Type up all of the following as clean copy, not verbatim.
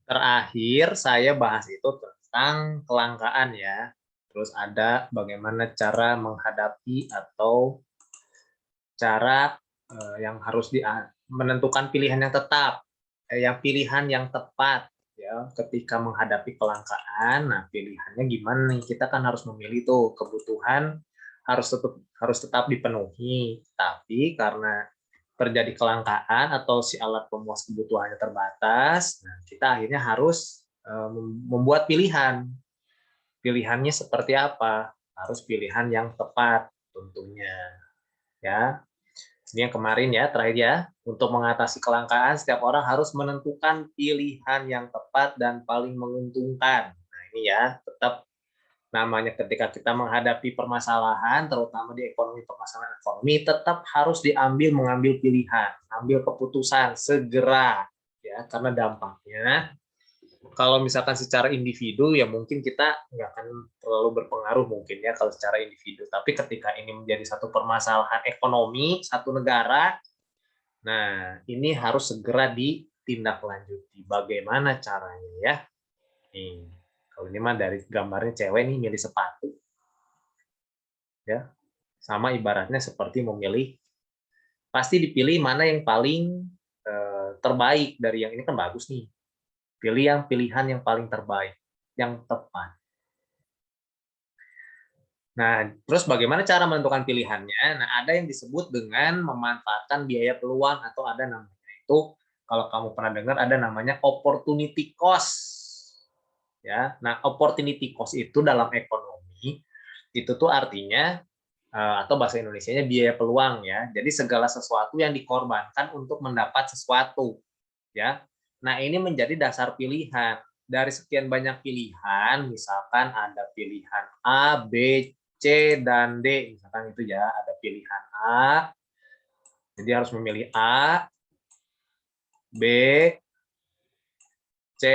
Terakhir saya bahas itu tentang kelangkaan ya. Terus ada bagaimana cara menghadapi atau cara yang harus menentukan pilihan yang tetap, yang pilihan yang tepat ya ketika menghadapi kelangkaan. Nah, pilihannya gimana nih? Kita kan harus memilih tuh kebutuhan harus tetap dipenuhi. Tapi karena terjadi kelangkaan atau si alat pemuas kebutuhannya terbatas, nah kita akhirnya harus membuat pilihan. Pilihannya seperti apa? Harus pilihan yang tepat tentunya. Ya, ini yang kemarin ya, terakhir ya. Untuk mengatasi kelangkaan, setiap orang harus menentukan pilihan yang tepat dan paling menguntungkan. Nah, ini ya, tetap namanya ketika kita menghadapi permasalahan, terutama di permasalahan ekonomi, tetap harus mengambil pilihan, ambil keputusan segera, ya, karena dampaknya kalau misalkan secara individu ya mungkin kita nggak akan terlalu berpengaruh mungkin ya kalau secara individu. Tapi ketika ini menjadi satu permasalahan ekonomi satu negara, nah ini harus segera ditindaklanjuti. Bagaimana caranya ya? Nih, kalau ini mah dari gambarnya cewek nih milih sepatu, ya sama ibaratnya seperti memilih, pasti dipilih mana yang paling terbaik dari yang ini kan bagus nih. Pilih yang pilihan yang paling terbaik, yang tepat. Nah, terus bagaimana cara menentukan pilihannya? Nah, ada yang disebut dengan memanfaatkan biaya peluang atau ada namanya itu, kalau kamu pernah dengar ada namanya opportunity cost. Ya. Nah, opportunity cost itu dalam ekonomi itu tuh artinya atau bahasa Indonesianya biaya peluang ya. Jadi segala sesuatu yang dikorbankan untuk mendapat sesuatu, ya. Nah, ini menjadi dasar pilihan. Dari sekian banyak pilihan, misalkan ada pilihan A, B, C, dan D, misalkan itu ya, ada pilihan A, jadi harus memilih A, B, C,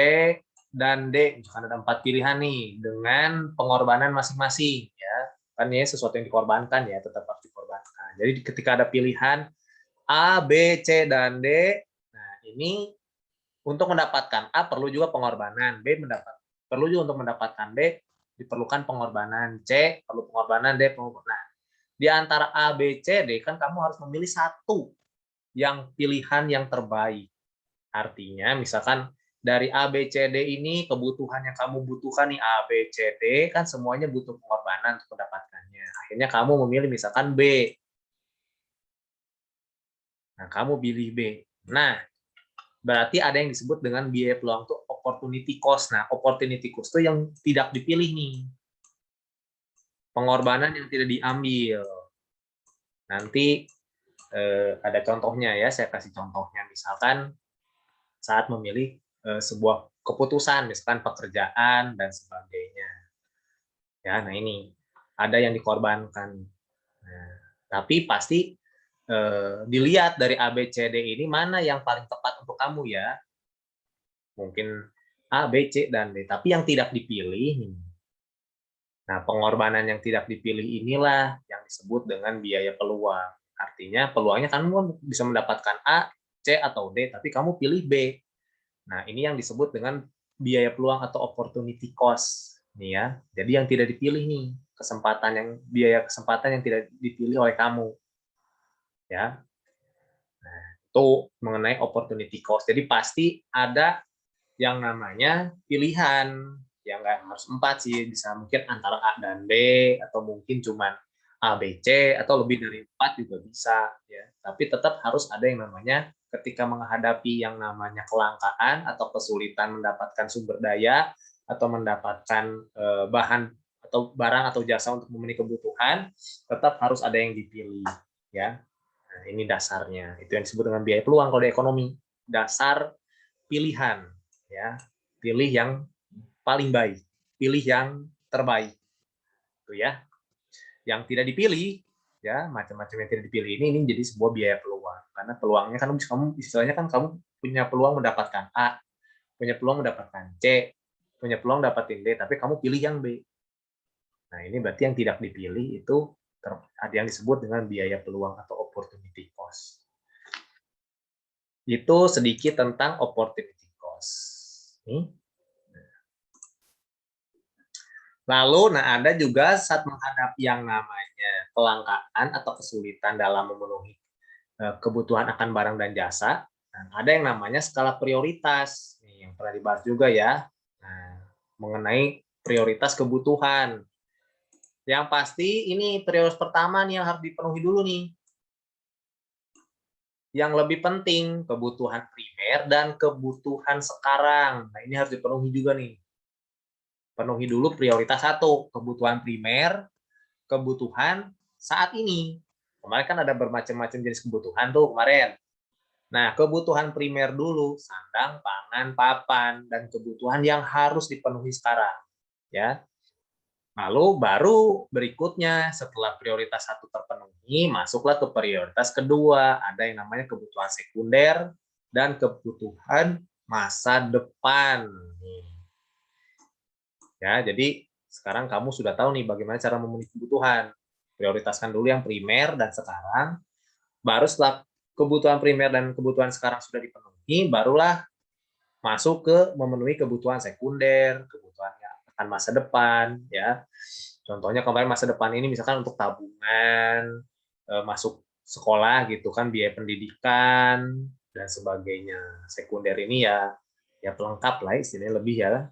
dan D. Misalkan ada 4 pilihan nih, dengan pengorbanan masing-masing, ya. Kan ini sesuatu yang dikorbankan ya, tetap harus dikorbankan. Jadi ketika ada pilihan A, B, C, dan D, nah ini untuk mendapatkan A perlu juga pengorbanan, perlu juga untuk mendapatkan B diperlukan pengorbanan, C perlu pengorbanan, D perlu. Nah, di antara A, B, C, D kan kamu harus memilih satu yang pilihan yang terbaik. Artinya misalkan dari A, B, C, D ini kebutuhan yang kamu butuhkan nih A, B, C, D kan semuanya butuh pengorbanan untuk mendapatkannya. Akhirnya kamu memilih misalkan B. Nah, kamu pilih B. Nah, berarti ada yang disebut dengan biaya peluang tuh opportunity cost. Nah, opportunity cost itu yang tidak dipilih nih. Pengorbanan yang tidak diambil. Nanti ada contohnya ya, saya kasih contohnya. Misalkan saat memilih sebuah keputusan, misalkan pekerjaan dan sebagainya. Ya, nah ini ada yang dikorbankan. Nah, tapi pasti dilihat dari A, B, C, D ini mana yang paling tepat untuk kamu ya. Mungkin A, B, C, dan D. Tapi yang tidak dipilih, nah pengorbanan yang tidak dipilih inilah yang disebut dengan biaya peluang. Artinya peluangnya kamu bisa mendapatkan A, C, atau D, tapi kamu pilih B. Nah ini yang disebut dengan biaya peluang atau opportunity cost. Nih ya, jadi yang tidak dipilih nih, biaya kesempatan yang tidak dipilih oleh kamu. Ya, nah, itu mengenai opportunity cost. Jadi pasti ada yang namanya pilihan, yang nggak harus 4 sih, bisa mungkin antara A dan B, atau mungkin cuman A, B, C, atau lebih dari 4 juga bisa, ya. Tapi tetap harus ada yang namanya ketika menghadapi yang namanya kelangkaan atau kesulitan mendapatkan sumber daya, atau mendapatkan bahan atau barang atau jasa untuk memenuhi kebutuhan, tetap harus ada yang dipilih, ya. Nah, ini dasarnya. Itu yang disebut dengan biaya peluang kalau di ekonomi. Dasar pilihan, ya. Pilih yang paling baik, pilih yang terbaik. Itu ya. Yang tidak dipilih, ya, macam-macam yang tidak dipilih ini jadi sebuah biaya peluang. Karena peluangnya kan kamu istilahnya kan kamu punya peluang mendapatkan A, punya peluang mendapatkan C, punya peluang dapatin D, tapi kamu pilih yang B. Nah, ini berarti yang tidak dipilih itu ada yang disebut dengan biaya peluang atau opportunity cost. Itu sedikit tentang opportunity cost. Nih. Lalu, nah ada juga saat menghadapi yang namanya kelangkaan atau kesulitan dalam memenuhi kebutuhan akan barang dan jasa, nah, ada yang namanya skala prioritas, nih, yang pernah dibahas juga ya, nah, mengenai prioritas kebutuhan. Yang pasti ini prioritas pertama nih yang harus dipenuhi dulu nih. Yang lebih penting, kebutuhan primer dan kebutuhan sekarang. Nah, ini harus dipenuhi juga nih. Penuhi dulu prioritas satu, kebutuhan primer, kebutuhan saat ini. Kemarin kan ada bermacam-macam jenis kebutuhan tuh kemarin. Nah, kebutuhan primer dulu, sandang, pangan, papan, dan kebutuhan yang harus dipenuhi sekarang. Ya. Lalu baru berikutnya, setelah prioritas satu terpenuhi, masuklah ke prioritas kedua. Ada yang namanya kebutuhan sekunder dan kebutuhan masa depan. Ya, jadi sekarang kamu sudah tahu nih bagaimana cara memenuhi kebutuhan. Prioritaskan dulu yang primer dan sekarang, baru setelah kebutuhan primer dan kebutuhan sekarang sudah dipenuhi, barulah masuk ke memenuhi kebutuhan sekunder, kebutuhan akan masa depan, ya. Contohnya kemarin masa depan ini misalkan untuk tabungan, masuk sekolah gitu kan, biaya pendidikan dan sebagainya. Sekunder ini ya pelengkap lah istilahnya lebih ya.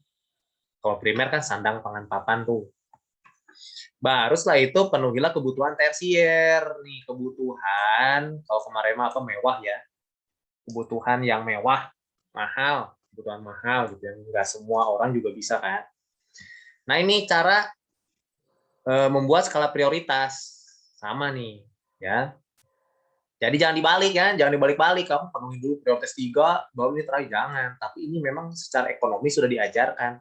Kalau primer kan sandang pangan papan tuh. Baru setelah itu penuhilah kebutuhan tersier nih, kebutuhan kalau kemarin apa mewah ya, kebutuhan yang mewah, mahal, kebutuhan mahal gitu yang nggak semua orang juga bisa kan. Nah ini cara membuat skala prioritas sama nih ya. Jadi jangan dibalik ya, jangan dibalik-balik kamu penuhi dulu prioritas 3 baru ini terakhir, jangan. Tapi ini memang secara ekonomi sudah diajarkan.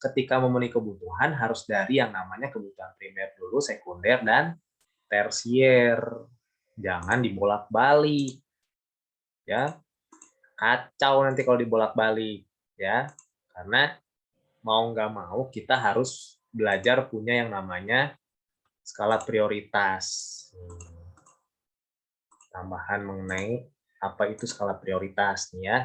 Ketika memenuhi kebutuhan harus dari yang namanya kebutuhan primer dulu, sekunder dan tersier. Jangan dibolak-balik. Ya. Kacau nanti kalau dibolak-balik ya. Karena mau nggak mau kita harus belajar punya yang namanya skala prioritas. Tambahan mengenai apa itu skala prioritas nih ya.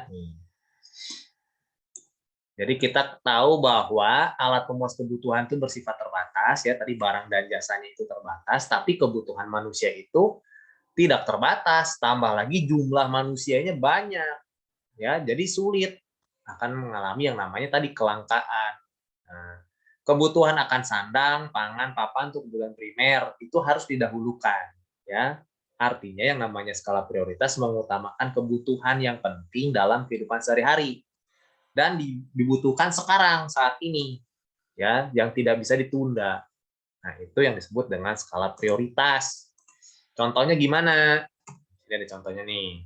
Jadi kita tahu bahwa alat pemuas kebutuhan itu bersifat terbatas ya, tadi barang dan jasanya itu terbatas, tapi kebutuhan manusia itu tidak terbatas, tambah lagi jumlah manusianya banyak ya, jadi sulit akan mengalami yang namanya tadi kelangkaan. Nah, kebutuhan akan sandang, pangan, papan untuk kebutuhan primer itu harus didahulukan ya. Artinya yang namanya skala prioritas mengutamakan kebutuhan yang penting dalam kehidupan sehari-hari dan dibutuhkan sekarang saat ini ya, yang tidak bisa ditunda. Nah, itu yang disebut dengan skala prioritas. Contohnya gimana? Ini ada contohnya nih.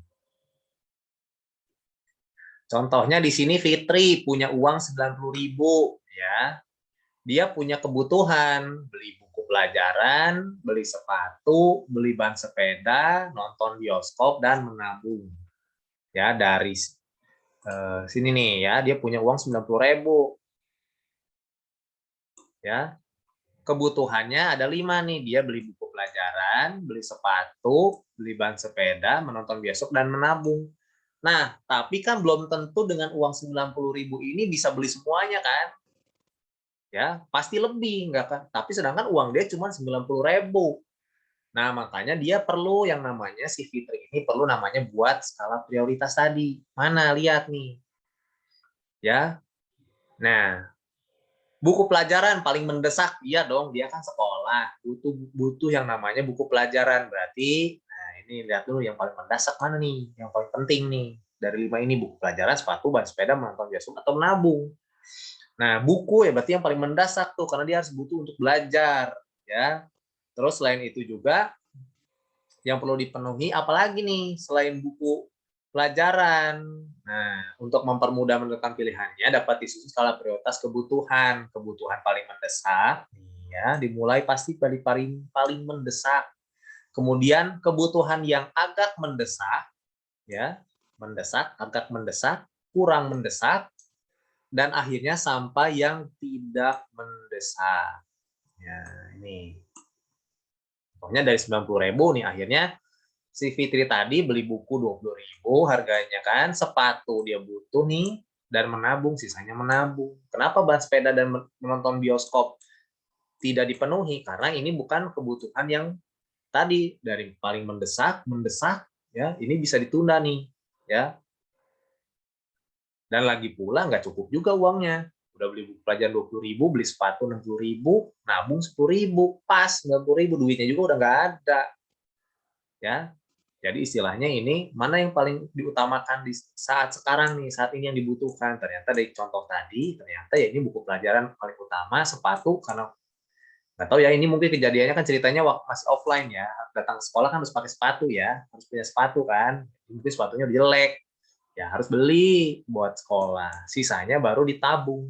Contohnya di sini Fitri punya uang 90.000 ya. Dia punya kebutuhan beli buku pelajaran, beli sepatu, beli ban sepeda, nonton bioskop dan menabung. Ya, dari sini nih ya, dia punya uang 90.000. Ya. Kebutuhannya ada 5 nih, dia beli buku pelajaran, beli sepatu, beli ban sepeda, menonton bioskop dan menabung. Nah, tapi kan belum tentu dengan uang 90.000 ini bisa beli semuanya kan? Ya, pasti lebih enggak kan? Tapi sedangkan uang dia cuma 90.000. Nah, makanya dia perlu yang namanya si Fitri ini perlu namanya buat skala prioritas tadi. Mana lihat nih. Ya. Nah, buku pelajaran paling mendesak, iya dong, dia kan sekolah, butuh yang namanya buku pelajaran. Berarti, nah ini lihat dulu yang paling mendesak mana nih, yang paling penting nih. Dari 5 ini, buku pelajaran, sepatu, ban sepeda, menonton bioskop, atau menabung. Nah, buku ya berarti yang paling mendesak tuh, karena dia harus butuh untuk belajar. Ya. Terus selain itu juga, yang perlu dipenuhi apalagi nih selain buku pelajaran. Nah, untuk mempermudah menentukan pilihannya dapat disusun skala prioritas kebutuhan. Kebutuhan paling mendesak ya, dimulai pasti dari paling mendesak. Kemudian kebutuhan yang agak mendesak ya, mendesak, agak mendesak, kurang mendesak dan akhirnya sampai yang tidak mendesak. Ya, ini. Pokoknya dari 90.000 nih akhirnya si Fitri tadi beli buku 20.000 harganya kan, sepatu dia butuh nih dan menabung, sisanya menabung. Kenapa ban sepeda dan menonton bioskop tidak dipenuhi? Karena ini bukan kebutuhan yang tadi dari paling mendesak ya, ini bisa ditunda nih ya. Dan lagi pula nggak cukup juga uangnya. Udah beli buku pelajaran 20.000, beli sepatu 60.000, nabung 10.000, pas 90.000, duitnya juga udah nggak ada ya. Jadi istilahnya ini mana yang paling diutamakan di saat sekarang nih, saat ini yang dibutuhkan. Ternyata dari contoh tadi, ternyata ya ini buku pelajaran paling utama, sepatu, karena nggak tahu ya, ini mungkin kejadiannya kan ceritanya waktu masih offline ya, datang ke sekolah kan harus pakai sepatu ya, harus punya sepatu kan, mungkin sepatunya udah jelek, ya harus beli buat sekolah, sisanya baru ditabung.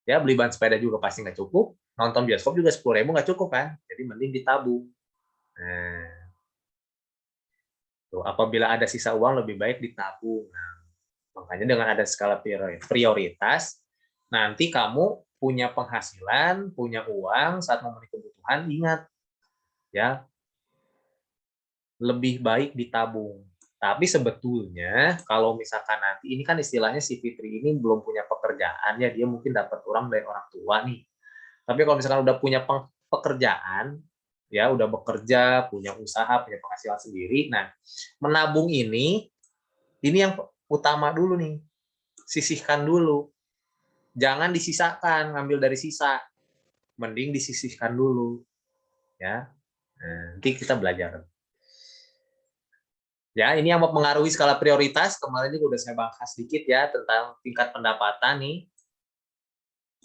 Ya beli ban sepeda juga pasti nggak cukup, nonton bioskop juga 10.000 nggak cukup kan, jadi mending ditabung. Nah, apabila ada sisa uang lebih baik ditabung. Nah, makanya dengan ada skala prioritas, nanti kamu punya penghasilan, punya uang saat memenuhi kebutuhan, ingat ya, lebih baik ditabung. Tapi sebetulnya kalau misalkan nanti ini kan istilahnya si Fitri ini belum punya pekerjaan ya, dia mungkin dapat uang dari orang tua nih. Tapi kalau misalkan udah punya pekerjaan, ya udah bekerja, punya usaha, punya penghasilan sendiri, nah menabung ini yang utama dulu nih, sisihkan dulu. Jangan disisakan, ngambil dari sisa, mending disisihkan dulu, ya. Nah, nanti kita belajar. Ya, ini yang mempengaruhi skala prioritas. Kemarin juga udah saya bahas sedikit ya tentang tingkat pendapatan nih.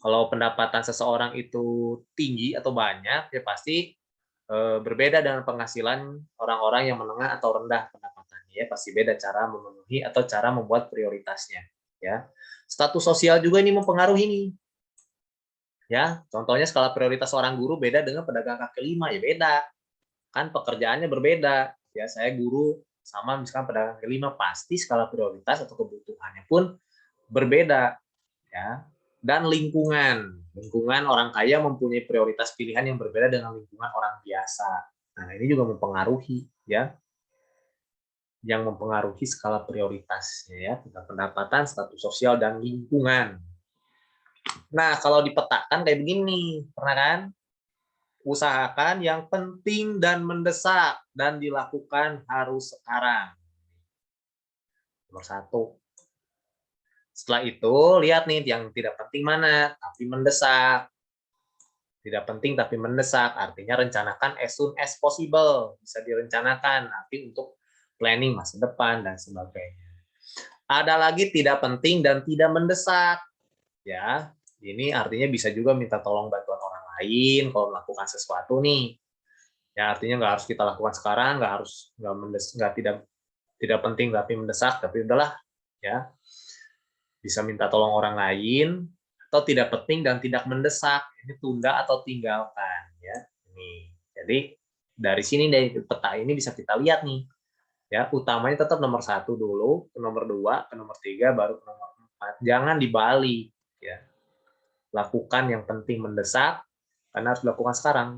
Kalau pendapatan seseorang itu tinggi atau banyak, ya pasti berbeda dengan penghasilan orang-orang yang menengah atau rendah pendapatannya. Ya, pasti beda cara memenuhi atau cara membuat prioritasnya. Ya, status sosial juga ini mempengaruhi nih. Ya, contohnya skala prioritas seorang guru beda dengan pedagang kaki lima, ya beda. Kan pekerjaannya berbeda. Ya, saya guru sama misalkan pedagang kaki lima, pasti skala prioritas atau kebutuhannya pun berbeda, ya. Dan lingkungan orang kaya mempunyai prioritas pilihan yang berbeda dengan lingkungan orang biasa. Nah, ini juga mempengaruhi, ya, yang mempengaruhi skala prioritasnya, ya, tentang pendapatan, status sosial, dan lingkungan. Nah, kalau dipetakan kayak begini, pernah kan? Usahakan yang penting dan mendesak dan dilakukan harus sekarang. Nomor 1. Setelah itu, lihat nih yang tidak penting mana, tapi mendesak. Tidak penting tapi mendesak, artinya rencanakan as soon as possible. Bisa direncanakan nanti untuk planning masa depan dan sebagainya. Ada lagi tidak penting dan tidak mendesak. Ya, ini artinya bisa juga minta tolong bantuan orang lain kalau melakukan sesuatu nih. Ya, artinya nggak harus kita lakukan sekarang, nggak tidak penting tapi mendesak, tapi udahlah ya, bisa minta tolong orang lain. Atau tidak penting dan tidak mendesak, ini tunda atau tinggalkan ya. Ini jadi dari sini, dari peta ini bisa kita lihat nih ya, utamanya tetap nomor 1 dulu, ke nomor 2, ke nomor 3, baru ke nomor 4. Jangan dibalik ya, lakukan yang penting mendesak karena harus dilakukan sekarang.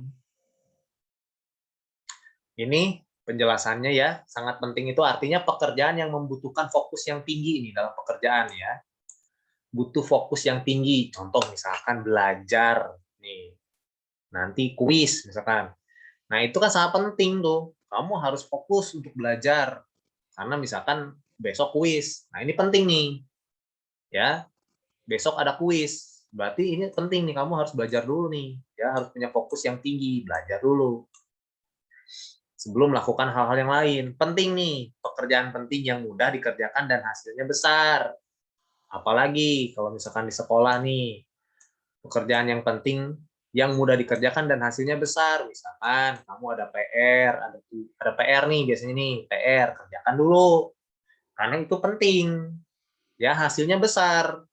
Ini penjelasannya ya, sangat penting, itu artinya pekerjaan yang membutuhkan fokus yang tinggi ini dalam pekerjaan ya, butuh fokus yang tinggi. Contoh misalkan belajar nih, nanti kuis misalkan. Nah, itu kan sangat penting tuh. Kamu harus fokus untuk belajar karena misalkan besok kuis. Nah, ini penting nih. Ya, besok ada kuis. Berarti ini penting nih, kamu harus belajar dulu nih. Ya, harus punya fokus yang tinggi, belajar dulu sebelum melakukan hal-hal yang lain. Penting nih, pekerjaan penting yang mudah dikerjakan dan hasilnya besar. Apalagi kalau misalkan di sekolah nih, pekerjaan yang penting yang mudah dikerjakan dan hasilnya besar. Misalkan kamu ada PR, ada PR nih biasanya nih, PR, kerjakan dulu. Karena itu penting. Ya, hasilnya besar.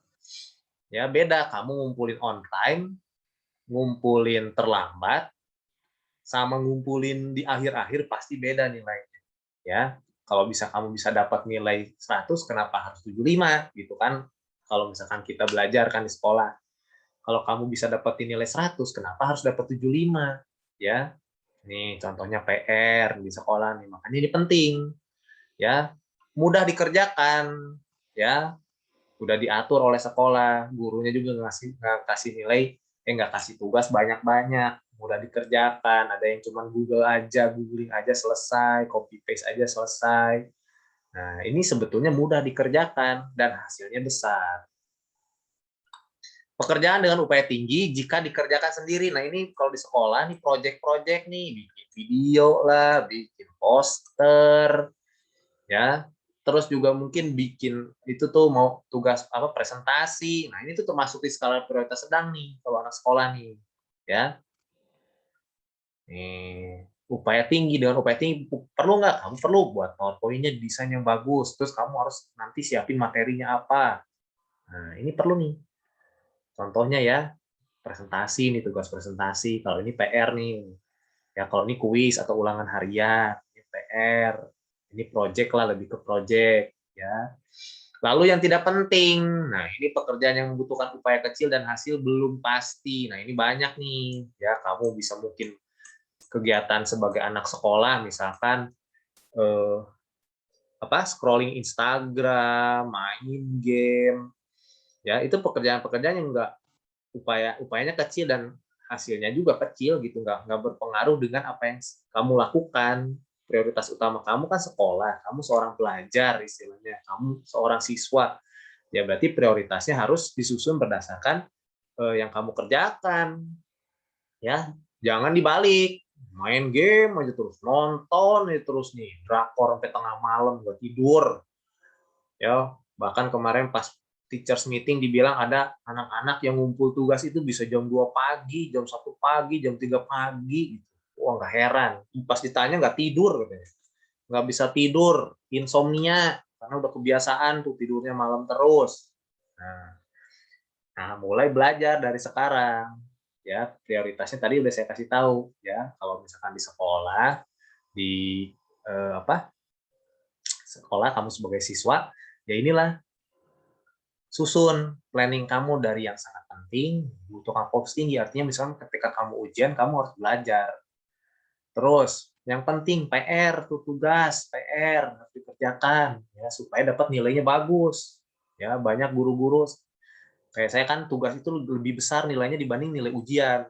Ya, beda kamu ngumpulin on time, ngumpulin terlambat, sama ngumpulin di akhir-akhir pasti beda nilainya. Ya, kalau kamu bisa dapat nilai 100, kenapa harus 75 gitu kan? Kalau misalkan kita belajar kan di sekolah. Kalau kamu bisa dapetin nilai 100, kenapa harus dapat 75? Ya. Nih contohnya PR di sekolah nih. Makanya ini penting. Ya. Mudah dikerjakan, ya. udah diatur oleh sekolah, gurunya juga nggak kasih nilai, nggak kasih tugas banyak-banyak, mudah dikerjakan. Ada yang cuma googling aja selesai, copy paste aja selesai. Nah, ini sebetulnya mudah dikerjakan dan hasilnya besar. Pekerjaan dengan upaya tinggi jika dikerjakan sendiri. Nah, ini kalau di sekolah nih project-project nih, bikin video lah, bikin poster, ya. Terus juga mungkin bikin itu tuh mau tugas apa presentasi. Nah, ini tuh termasuk di skala prioritas sedang nih kalau anak sekolah nih, ya. Nih, upaya tinggi dengan upaya tinggi perlu nggak? Kamu perlu buat PowerPoint-nya desain yang bagus. Terus kamu harus nanti siapin materinya apa. Nah, ini perlu nih. Contohnya ya, presentasi nih, tugas presentasi. Kalau ini PR nih. Ya, kalau ini kuis atau ulangan harian, ini PR. Ini project lah, lebih ke project, ya. Lalu yang tidak penting, nah ini pekerjaan yang membutuhkan upaya kecil dan hasil belum pasti. Nah ini banyak nih, ya kamu bisa mungkin kegiatan sebagai anak sekolah, misalkan eh, scrolling Instagram, main game, ya itu pekerjaan-pekerjaan yang enggak upayanya kecil dan hasilnya juga kecil gitu, nggak berpengaruh dengan apa yang kamu lakukan. Prioritas utama kamu kan sekolah, kamu seorang pelajar istilahnya, kamu seorang siswa, ya berarti prioritasnya harus disusun berdasarkan yang kamu kerjakan, ya jangan dibalik, main game aja terus, nonton aja terus nih drakor sampai tengah malam nggak tidur, ya bahkan kemarin pas teachers meeting dibilang ada anak-anak yang ngumpul tugas itu bisa jam 2 pagi, jam 1 pagi, jam 3 pagi gitu. Wah, nggak heran. Pas ditanya nggak tidur katanya. Nggak bisa tidur, insomnia karena udah kebiasaan tuh tidurnya malam terus. Nah, mulai belajar dari sekarang. Ya, prioritasnya tadi udah saya kasih tahu ya. Kalau misalkan di sekolah, di apa? Sekolah kamu sebagai siswa, ya inilah susun planning kamu dari yang sangat penting, butuh fokus tinggi. Artinya misalnya ketika kamu ujian, kamu harus belajar. Terus yang penting PR tuh tugas, PR harus dikerjakan ya supaya dapat nilainya bagus. Ya, banyak guru-guru kayak saya kan tugas itu lebih besar nilainya dibanding nilai ujian.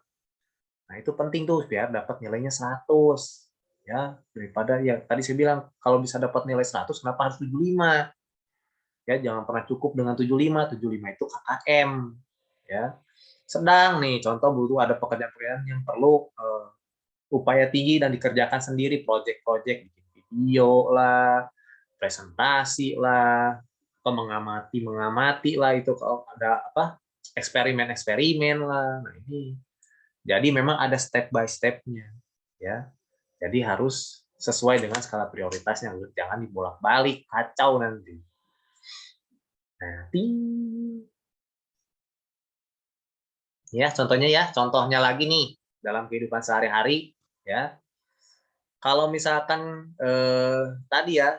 Nah, itu penting tuh biar dapat nilainya 100. Ya, daripada ya tadi saya bilang kalau bisa dapat nilai 100 kenapa harus 75? Ya jangan pernah cukup dengan 75 itu KKM ya. Sedang nih contoh butuh ada pekerjaan-pekerjaan yang perlu upaya tinggi dan dikerjakan sendiri, project-project bikin video lah, presentasi lah, atau mengamati lah itu kalau ada apa eksperimen-eksperimen lah. Nah ini jadi memang ada step by step-nya ya. Jadi harus sesuai dengan skala prioritasnya, jangan dibolak-balik, kacau nanti. Nah, ya contohnya lagi nih dalam kehidupan sehari-hari ya. Kalau misalkan tadi ya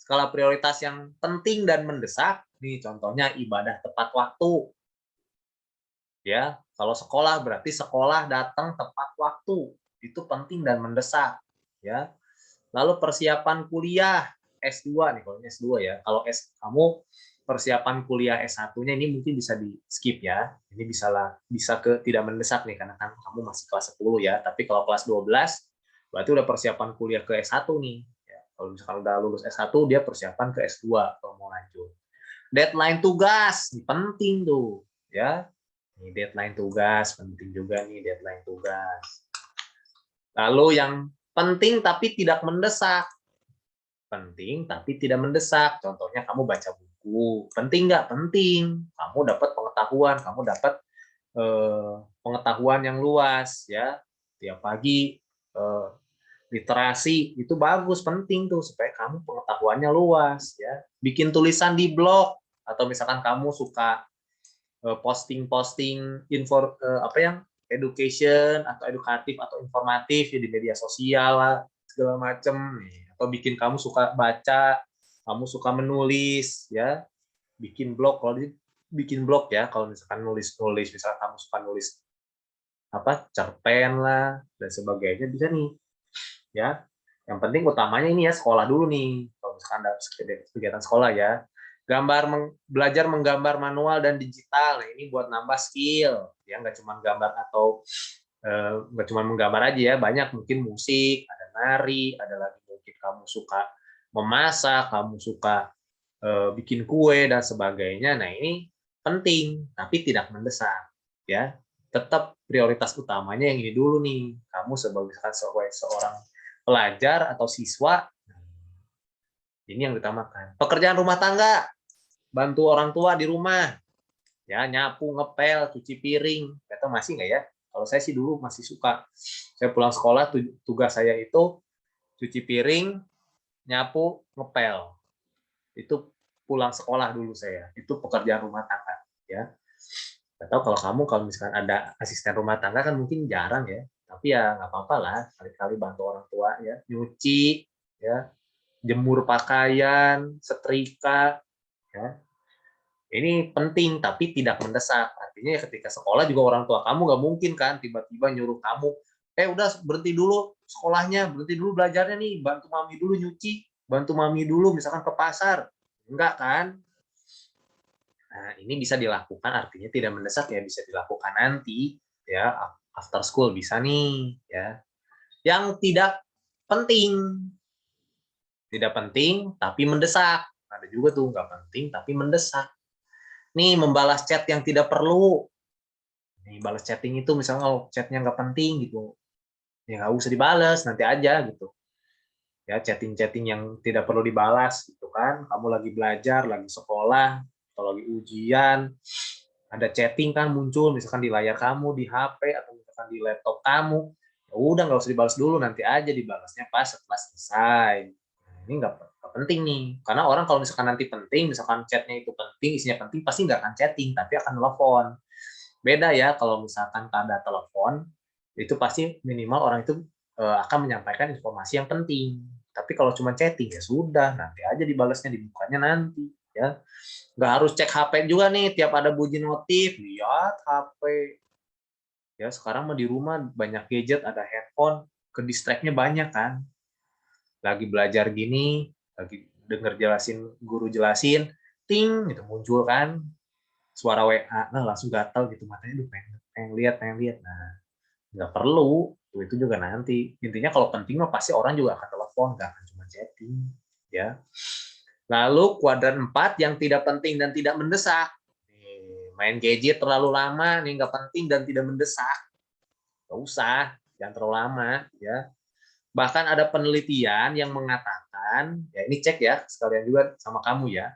skala prioritas yang penting dan mendesak, nih contohnya ibadah tepat waktu. Ya, kalau sekolah berarti sekolah datang tepat waktu. Itu penting dan mendesak, ya. Lalu persiapan kuliah S2 nih, kalau ini S2 ya. Kalau kamu persiapan kuliah S1-nya ini mungkin bisa di-skip ya. Ini bisa ke tidak mendesak nih karena kan kamu masih kelas 10 ya. Tapi kalau kelas 12 berarti udah persiapan kuliah ke S1 nih. Ya, kalau misalkan udah lulus S1 dia persiapan ke S2 kalau mau lanjut. Deadline tugas, ini penting tuh, ya. Ini deadline tugas, penting juga nih deadline tugas. Lalu yang penting tapi tidak mendesak. Penting tapi tidak mendesak. Contohnya kamu baca buku. Penting nggak? Penting. Kamu dapat pengetahuan, kamu dapat pengetahuan yang luas ya. Tiap pagi literasi itu bagus, penting tuh supaya kamu pengetahuannya luas ya. Bikin tulisan di blog atau misalkan kamu suka posting-posting info apa yang education atau edukatif atau informatif ya di media sosial lah segala macam nih, atau bikin kamu suka baca, kamu suka menulis ya, bikin blog. Kalau bikin blog ya, kalau misalkan nulis misalkan kamu suka nulis apa cerpen lah dan sebagainya bisa nih ya. Yang penting utamanya ini ya sekolah dulu nih, kalau misalkan ada kegiatan sekolah ya. Belajar menggambar manual dan digital. Nah, ini buat nambah skill. Ya, nggak cuma gambar atau nggak cuma menggambar aja ya, banyak mungkin musik, ada nari, ada lagi mungkin kamu suka memasak, kamu suka bikin kue dan sebagainya. Nah, ini penting tapi tidak mendesak ya. Tetap prioritas utamanya yang ini dulu nih. Kamu sebagai seorang pelajar atau siswa, ini yang diutamakan. Pekerjaan rumah tangga, bantu orang tua di rumah, ya nyapu, ngepel, cuci piring. Kata masih nggak ya? Kalau saya sih dulu masih suka. Saya pulang sekolah, tugas saya itu cuci piring, nyapu, ngepel. Itu pulang sekolah dulu saya. Itu pekerjaan rumah tangga. Ya. Atau kalau kamu, kalau misalkan ada asisten rumah tangga kan mungkin jarang ya. Tapi ya nggak apa-apa lah. Kali-kali bantu orang tua ya. Nyuci, ya, jemur pakaian, setrika, ya. Ini penting tapi tidak mendesak. Artinya ketika sekolah juga orang tua kamu nggak mungkin kan tiba-tiba nyuruh kamu, udah berhenti dulu sekolahnya, berhenti dulu belajarnya nih, bantu mami dulu nyuci, bantu mami dulu misalkan ke pasar. Enggak kan? Nah, ini bisa dilakukan, artinya tidak mendesak ya, bisa dilakukan nanti ya, after school bisa nih ya. Yang tidak penting, tapi mendesak. Ada juga tuh nggak penting tapi mendesak. Nih, membalas chat yang tidak perlu. Nih, balas chatting itu misalnya kalau chatnya nggak penting gitu, ya nggak usah dibalas, nanti aja gitu. Ya, chatting-chatting yang tidak perlu dibalas gitu kan. Kamu lagi belajar, lagi sekolah, atau lagi ujian, ada chatting kan muncul misalkan di layar kamu, di HP, atau misalkan di laptop kamu. Ya udah nggak usah dibalas dulu, nanti aja dibalasnya pas setelah selesai. Nah, ini nggak penting nih, karena orang kalau misalkan nanti penting, misalkan chatnya itu penting, isinya penting, pasti nggak akan chatting, tapi akan telepon. Beda ya kalau misalkan ada telepon, itu pasti minimal orang itu akan menyampaikan informasi yang penting. Tapi kalau cuma chatting ya sudah, nanti aja dibalasnya, dibukanya nanti ya. Nggak harus cek HP juga nih, tiap ada bunyi notif, lihat HP. Ya sekarang mah di rumah banyak gadget, ada handphone, ke distract-nya banyak kan. Lagi belajar gini, lagi denger guru jelasin, ting gitu muncul kan suara WA, nah langsung gatal gitu matanya, pengen lihat. Nah, nggak perlu, itu juga nanti. Intinya kalau penting mah pasti orang juga akan telepon, nggak akan cuma chatting, ya. Lalu kuadran 4 yang tidak penting dan tidak mendesak. Main gadget terlalu lama, nih nggak penting dan tidak mendesak. Nggak usah, jangan terlalu lama, ya. Bahkan ada penelitian yang mengatakan, ya ini cek ya, sekalian juga sama kamu ya.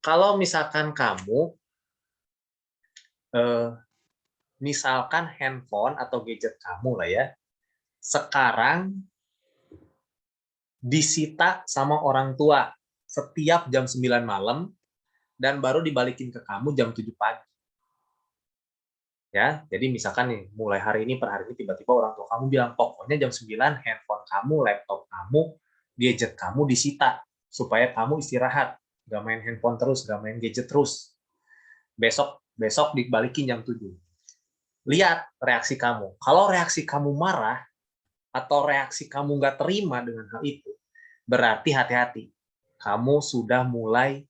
Kalau misalkan kamu misalkan handphone atau gadget kamu lah ya, sekarang disita sama orang tua setiap jam 9 malam dan baru dibalikin ke kamu jam 7 pagi. Ya, jadi misalkan nih, mulai hari ini per hari ini tiba-tiba orang tua kamu bilang, pokoknya jam 9 handphone kamu, laptop kamu, gadget kamu disita supaya kamu istirahat, nggak main handphone terus, nggak main gadget terus. Besok dibalikin jam 7. Lihat reaksi kamu. Kalau reaksi kamu marah, atau reaksi kamu nggak terima dengan hal itu, berarti hati-hati. Kamu sudah mulai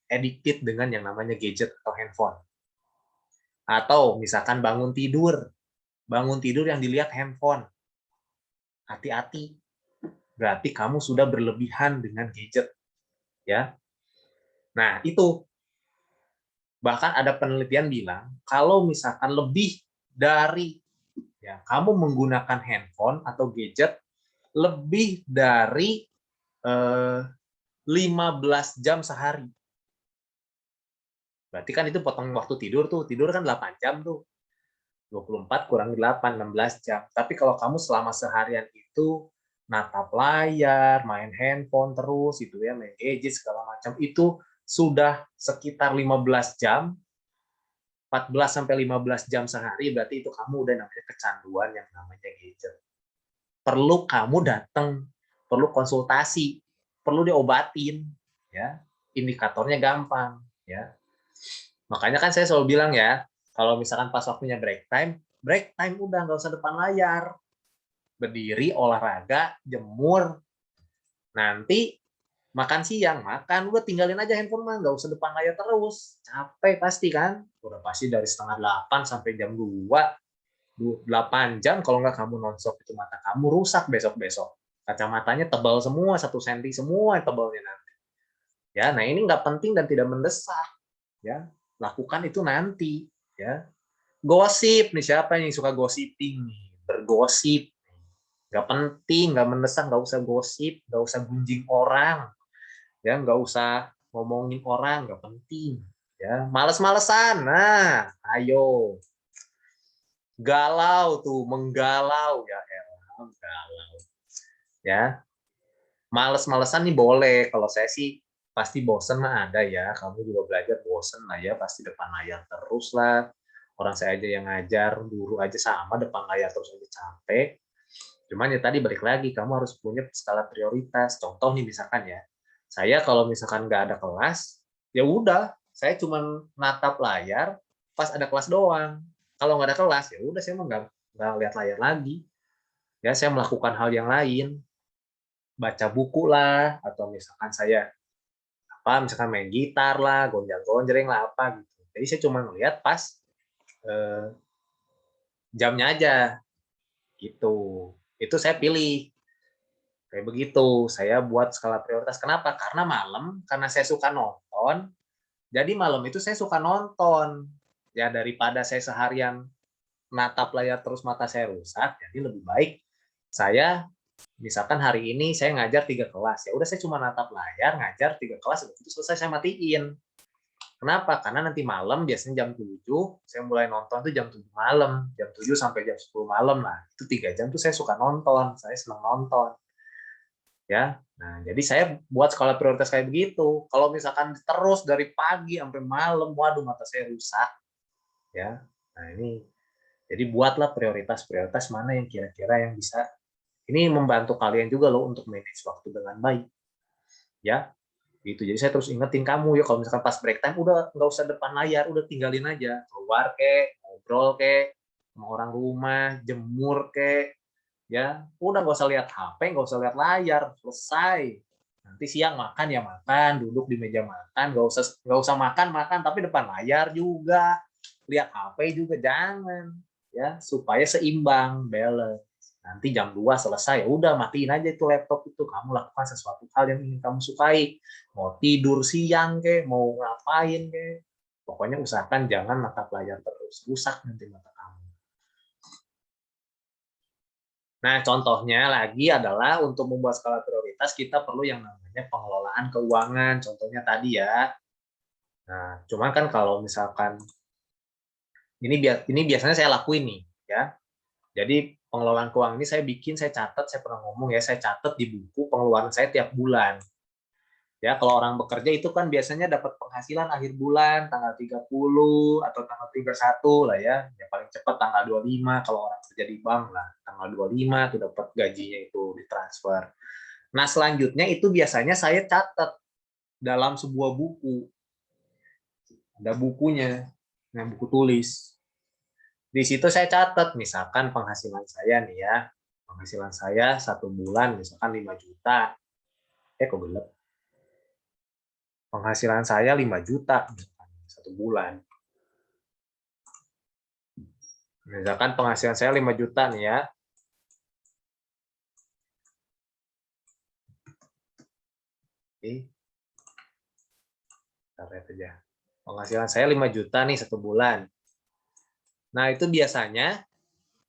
addicted dengan yang namanya gadget atau handphone. Atau misalkan bangun tidur yang dilihat handphone. Hati-hati. Berarti kamu sudah berlebihan dengan gadget. Ya. Nah, itu. Bahkan ada penelitian bilang, kalau misalkan lebih dari ya, kamu menggunakan handphone atau gadget lebih dari 15 jam sehari. Berarti kan itu potong waktu tidur tuh. Tidur kan 8 jam tuh. 24 kurang 8, 16 jam. Tapi kalau kamu selama seharian itu natap layar, main handphone terus, itu ya, main gadget segala macam, itu sudah sekitar 15 jam, 14 sampai 15 jam sehari, berarti itu kamu udah namanya kecanduan yang namanya gadget. Perlu kamu datang, perlu konsultasi, perlu diobatin, ya. Indikatornya gampang, ya. Makanya kan saya selalu bilang ya, kalau misalkan pas waktunya break time udah nggak usah depan layar. Berdiri, olahraga, jemur. Nanti Makan siang, makan, udah tinggalin aja handphone mah, nggak usah depan layar terus. Capek pasti kan? Udah pasti dari setengah 8 sampai jam 2, 8 jam kalau nggak kamu nonstop itu mata kamu rusak besok-besok. Kacamatanya tebal semua, 1 senti semua tebalnya nanti. Ya, nah ini nggak penting dan tidak mendesak. Ya, lakukan itu nanti. Ya, gosip nih, siapa yang suka gossiping nih? Bergosip. Nggak penting, nggak mendesak, nggak usah gosip, nggak usah gunjing orang, ya nggak usah ngomongin orang, nggak penting. Ya, males-malesan. Nah, ayo galau tuh, menggalau ya elah, galau. Ya, males-malesan nih boleh. Kalau saya sih pasti bosen mah ada ya. Kamu juga belajar bosen lah ya, pasti depan layar terus lah. Orang saya aja yang ngajar, guru aja sama depan layar terus aja capek. Cuman ya tadi balik lagi, kamu harus punya skala prioritas. Contoh nih misalkan ya, saya kalau misalkan nggak ada kelas, ya udah, saya cuma natap layar pas ada kelas doang. Kalau nggak ada kelas, ya udah saya mah nggak lihat layar lagi. Ya saya melakukan hal yang lain, baca buku lah, atau misalkan saya misalkan main gitar lah, gonjang-gonjreng lah apa gitu. Jadi saya cuma ngeliat pas eh, jamnya aja gitu. Itu saya pilih. Kayak begitu, saya buat skala prioritas. Kenapa? Karena malam, karena saya suka nonton, jadi malam itu saya suka nonton. Ya daripada saya seharian natap layar terus mata saya rusak, jadi lebih baik saya misalkan hari ini saya ngajar 3 kelas, ya udah saya cuma natap layar, ngajar 3 kelas, itu selesai saya matiin. Kenapa? Karena nanti malam biasanya jam 7, saya mulai nonton tuh jam 7 malam, jam 7 sampai jam 10 malam lah. Itu 3 jam tuh saya suka nonton, saya senang nonton. Ya. Nah, jadi saya buat skala prioritas kayak begitu. Kalau misalkan terus dari pagi sampai malam, waduh mata saya rusak, ya. Nah, ini jadi buatlah prioritas-prioritas mana yang kira-kira yang bisa ini membantu kalian juga loh untuk manage waktu dengan baik, ya. Gitu. Jadi saya terus ingetin kamu ya kalau misalkan pas break time udah nggak usah depan layar, udah tinggalin aja. Keluar kek, ngobrol kek, sama orang rumah, jemur kek, ya udah nggak usah lihat HP, nggak usah lihat layar, selesai. Nanti siang makan ya makan, duduk di meja makan, nggak usah makan makan tapi depan layar juga, lihat HP juga jangan, ya supaya seimbang, balance. Nanti jam 2 selesai, ya udah matiin aja itu laptop itu, kamu lakukan sesuatu hal yang ingin kamu sukai, mau tidur siang ke, mau ngapain ke, pokoknya usahakan jangan natap layar terus, rusak nanti mata kamu. Nah, contohnya lagi adalah untuk membuat skala prioritas, kita perlu yang namanya pengelolaan keuangan. Contohnya tadi ya. Nah, cuman kan kalau misalkan ini biasanya saya lakuin nih, ya. Jadi pengelolaan keuangan ini saya bikin, saya catat, saya pernah ngomong ya, saya catat di buku pengeluaran saya tiap bulan. Ya, kalau orang bekerja itu kan biasanya dapat penghasilan akhir bulan tanggal 30 atau tanggal 31 lah ya. Ya paling cepat tanggal 25 kalau orang kerja di bank lah. Tanggal 25 tuh dapat gajinya itu ditransfer. Nah, selanjutnya itu biasanya saya catat dalam sebuah buku. Ada bukunya, nah buku tulis. Di situ saya catat, misalkan penghasilan saya nih ya, penghasilan saya 1 bulan misalkan 5 juta. Kok gelap? Penghasilan saya 5 juta misalkan 1 bulan. Misalkan penghasilan saya 5 juta nih ya. Oke, aja. Penghasilan saya 5 juta nih 1 bulan. Nah, itu biasanya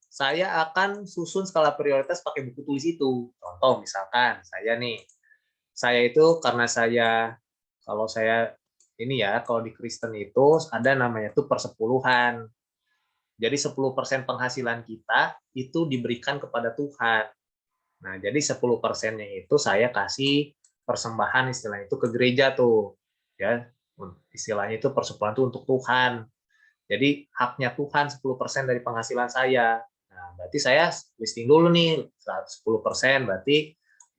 saya akan susun skala prioritas pakai buku tulis itu. Contoh misalkan saya itu karena kalau saya ini ya, kalau di Kristen itu ada namanya tuh persepuluhan. Jadi 10% penghasilan kita itu diberikan kepada Tuhan. Nah, jadi 10%-nya itu saya kasih persembahan istilahnya itu ke gereja tuh. Ya, istilahnya itu persepuluhan itu untuk Tuhan. Jadi haknya Tuhan 10% dari penghasilan saya. Nah, berarti saya listing dulu nih 10%, berarti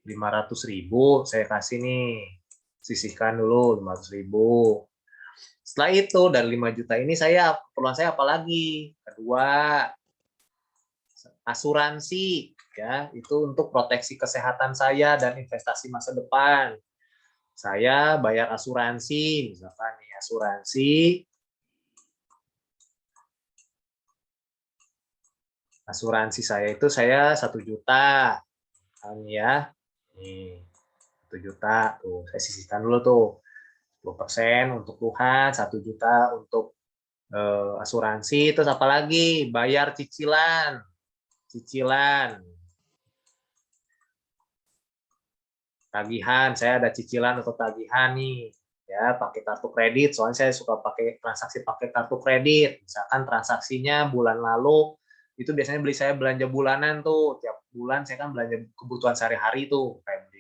500.000 saya kasih nih. Sisihkan dulu 500.000. Setelah itu dari 5 juta ini keperluan saya apa lagi? Kedua, asuransi ya, itu untuk proteksi kesehatan saya dan investasi masa depan. Saya bayar asuransi, misalkan nih asuransi saya itu saya 1 juta, kan ya, nih 1 juta tuh saya sisihkan dulu tuh 10% untuk Tuhan, 1 juta untuk asuransi, terus apalagi bayar cicilan, tagihan, saya ada cicilan atau tagihan nih, ya pakai kartu kredit, soalnya saya suka pakai transaksi pakai kartu kredit, misalkan transaksinya bulan lalu, itu biasanya saya belanja bulanan tuh, tiap bulan saya kan belanja kebutuhan sehari-hari tuh, kayak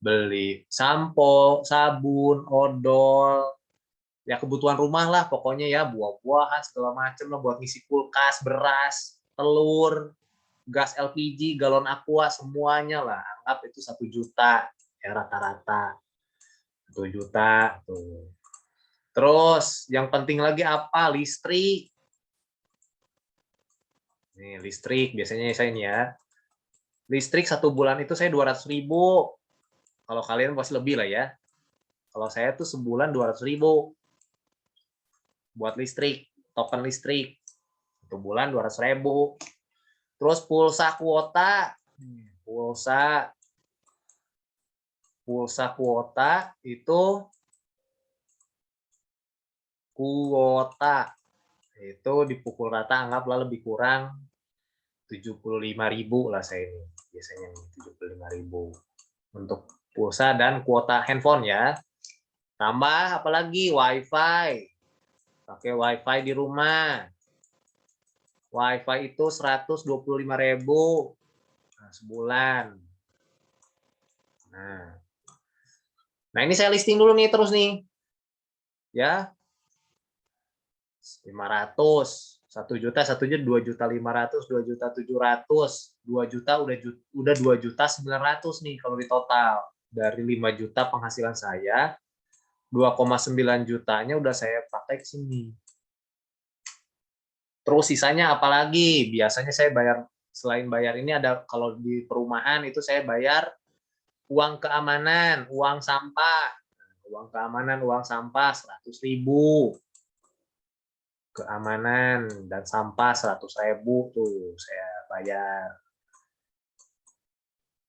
beli sampo, sabun, odol, ya kebutuhan rumah lah pokoknya ya, buah-buahan segala macam lah buat ngisi kulkas, beras, telur, gas LPG, galon aqua, semuanya lah. Anggap itu 1 juta ya rata-rata. 1 juta tuh. Terus yang penting lagi apa? Listrik. Nih, listrik biasanya saya ini ya. Listrik 1 bulan itu saya 200.000. Kalau kalian pasti lebih lah ya. Kalau saya tuh sebulan 200.000 buat listrik, token listrik. 1 bulan 200.000. Terus pulsa kuota, pulsa kuota itu dipukul rata, anggaplah lebih kurang 75.000 lah saya ini biasanya nih, 75.000 untuk pulsa dan kuota handphone ya. Tambah apalagi wifi, pakai wifi di rumah. Wifi itu 125.000 sebulan. Nah ini saya listing dulu nih terus nih ya, 500, 1 juta, 1 juta, 2.500.000, 2.700.000, 2 juta udah 2.900.000 nih kalau di total. Dari 5 juta penghasilan saya, 2,9 jutanya udah saya pakai ke sini. Terus sisanya apalagi? Biasanya saya bayar, selain bayar ini ada, kalau di perumahan itu saya bayar uang keamanan, uang sampah. Uang keamanan, uang sampah 100.000. Keamanan dan sampah 100.000 tuh saya bayar.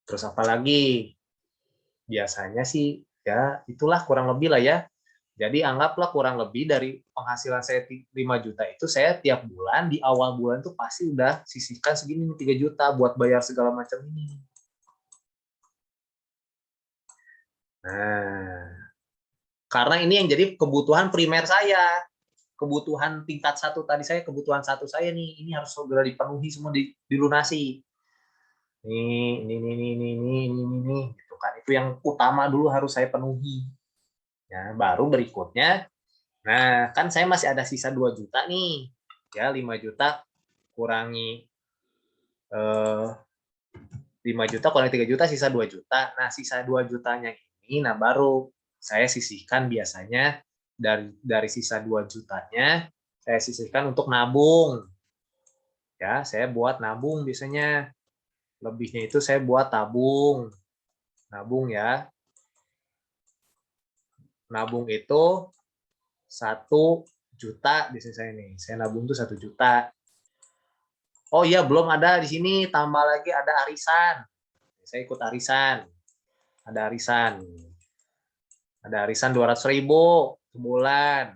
Terus apalagi? Biasanya sih ya itulah kurang lebih lah ya. Jadi anggaplah kurang lebih dari penghasilan saya 5 juta itu, saya tiap bulan di awal bulan tuh pasti udah sisihkan segini 3 juta buat bayar segala macam ini. Nah, karena ini yang jadi kebutuhan primer saya. Kebutuhan tingkat 1 tadi saya, kebutuhan 1 saya nih, ini harus segera dipenuhi semua, dilunasi. Ini, gitu kan. Itu yang utama dulu harus saya penuhi. Ya, baru berikutnya, nah kan saya masih ada sisa 2 juta nih. Ya, 5 juta kurangi 5 juta kurangi 3 juta, sisa 2 juta. Nah, sisa 2 jutanya ini, nah baru saya sisihkan biasanya dari sisa 2 jutanya, saya sisihkan untuk nabung. Ya, saya buat nabung biasanya. Lebihnya itu saya buat tabung. Nabung ya. Nabung itu 1 juta biasanya saya nih. Saya nabung tuh 1 juta. Oh iya, belum ada di sini, tambah lagi ada arisan. Saya ikut arisan. Ada arisan. Ada arisan 200.000 sebulan.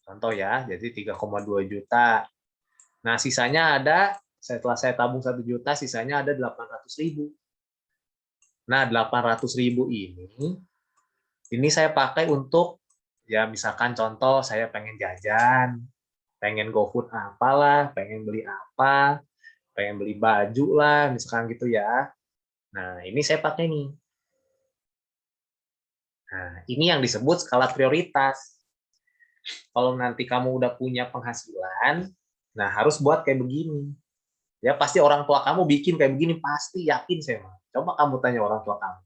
Contoh ya, jadi 3,2 juta. Nah, sisanya ada, setelah saya tabung 1 juta, sisanya ada 800.000. Nah, 800.000 ini saya pakai untuk, ya misalkan contoh saya pengen jajan, pengen GoFood apalah, pengen beli apa, pengen beli baju lah, misalkan gitu ya. Nah, ini saya pakai nih. Nah, ini yang disebut skala prioritas. Kalau nanti kamu udah punya penghasilan, nah harus buat kayak begini. Ya pasti orang tua kamu bikin kayak begini, pasti yakin saya. Coba kamu tanya orang tua kamu.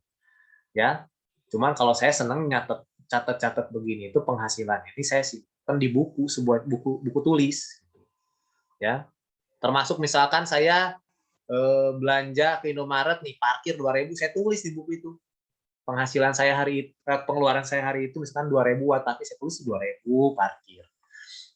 Ya, cuman kalau saya senang nyatet, catat-catat begini itu penghasilan ini saya simpan di buku, sebuah buku tulis. Ya, termasuk misalkan saya belanja ke Indomaret nih, parkir 2.000, saya tulis di buku itu. penghasilan saya pengeluaran saya hari itu misalkan 2.000, tapi saya tulis 2.000 parkir.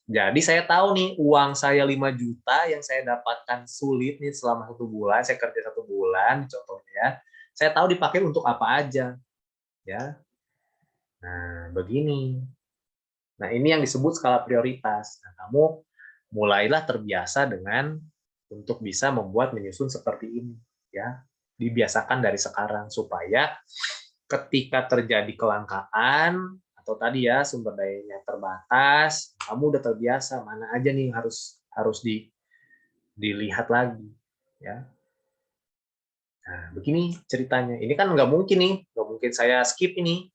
Jadi saya tahu nih uang saya 5 juta yang saya dapatkan sulit nih selama 1 bulan, saya kerja 1 bulan contohnya, saya tahu dipakai untuk apa aja, ya. Nah, begini. Nah, ini yang disebut skala prioritas. Nah, kamu mulailah terbiasa dengan untuk bisa menyusun seperti ini, ya. Dibiasakan dari sekarang supaya ketika terjadi kelangkaan atau tadi ya sumber dayanya terbatas, kamu udah terbiasa mana aja nih harus dilihat lagi, ya. Nah, begini ceritanya. Ini kan nggak mungkin nih, nggak mungkin saya skip ini.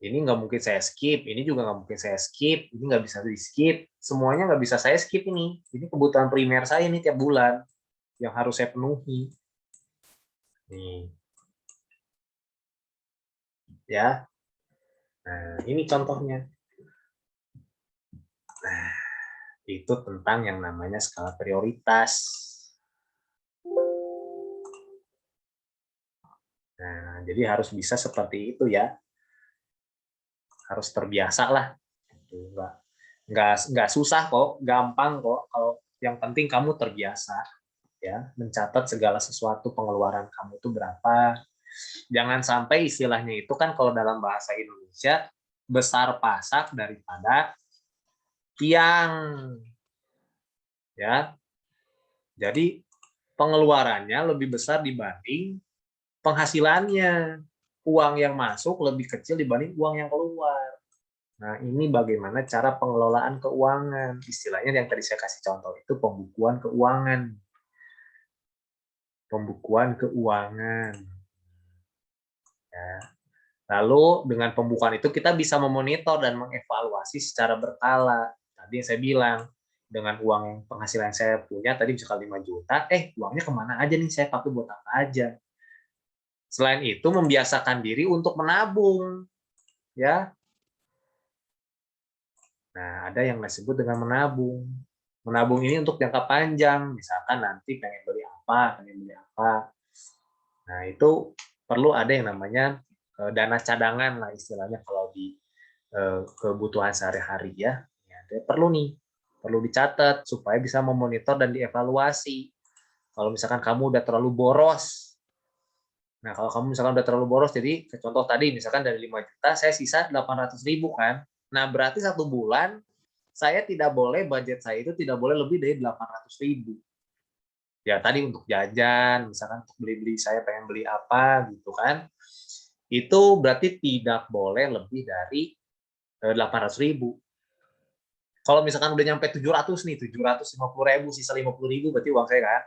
Ini nggak mungkin saya skip, ini juga nggak mungkin saya skip, ini nggak bisa di-skip. Semuanya nggak bisa saya skip ini. Ini kebutuhan primer saya nih tiap bulan yang harus saya penuhi. Nih, ya. Nah, ini contohnya. Nah, itu tentang yang namanya skala prioritas. Nah, jadi harus bisa seperti itu ya. Harus terbiasa lah. Nggak susah kok, gampang kok. Kalau yang penting kamu terbiasa ya, mencatat segala sesuatu pengeluaran kamu itu berapa. Jangan sampai istilahnya itu kan kalau dalam bahasa Indonesia besar pasak daripada tiang. Ya. Jadi pengeluarannya lebih besar dibanding penghasilannya. Uang yang masuk lebih kecil dibanding uang yang keluar. Nah, ini bagaimana cara pengelolaan keuangan. Istilahnya yang tadi saya kasih contoh itu pembukuan keuangan. Pembukuan keuangan. Ya. Lalu dengan pembukuan itu kita bisa memonitor dan mengevaluasi secara berkala. Tadi yang saya bilang, dengan uang yang penghasilan saya punya, tadi misalkan 5 juta, uangnya kemana aja nih, saya pakai buat apa aja. Selain itu, membiasakan diri untuk menabung. Ya. Nah, ada yang disebut dengan menabung. Menabung ini untuk jangka panjang, misalkan nanti pengen beli apa. Nah, itu perlu ada yang namanya dana cadangan lah istilahnya kalau di kebutuhan sehari-hari ya. Perlu dicatat supaya bisa memonitor dan dievaluasi. Kalau misalkan kamu udah terlalu boros, nah kalau kamu misalkan udah terlalu boros, jadi contoh tadi misalkan dari 5 juta saya sisa 800.000 kan, nah berarti 1 bulan saya tidak boleh, budget saya itu tidak boleh lebih dari 800.000. Ya tadi untuk jajan, misalkan untuk beli-beli, saya pengen beli apa gitu kan, itu berarti tidak boleh lebih dari 800.000. Kalau misalkan udah nyampe 700 nih, 750.000, sisa 50.000 berarti uang saya kan.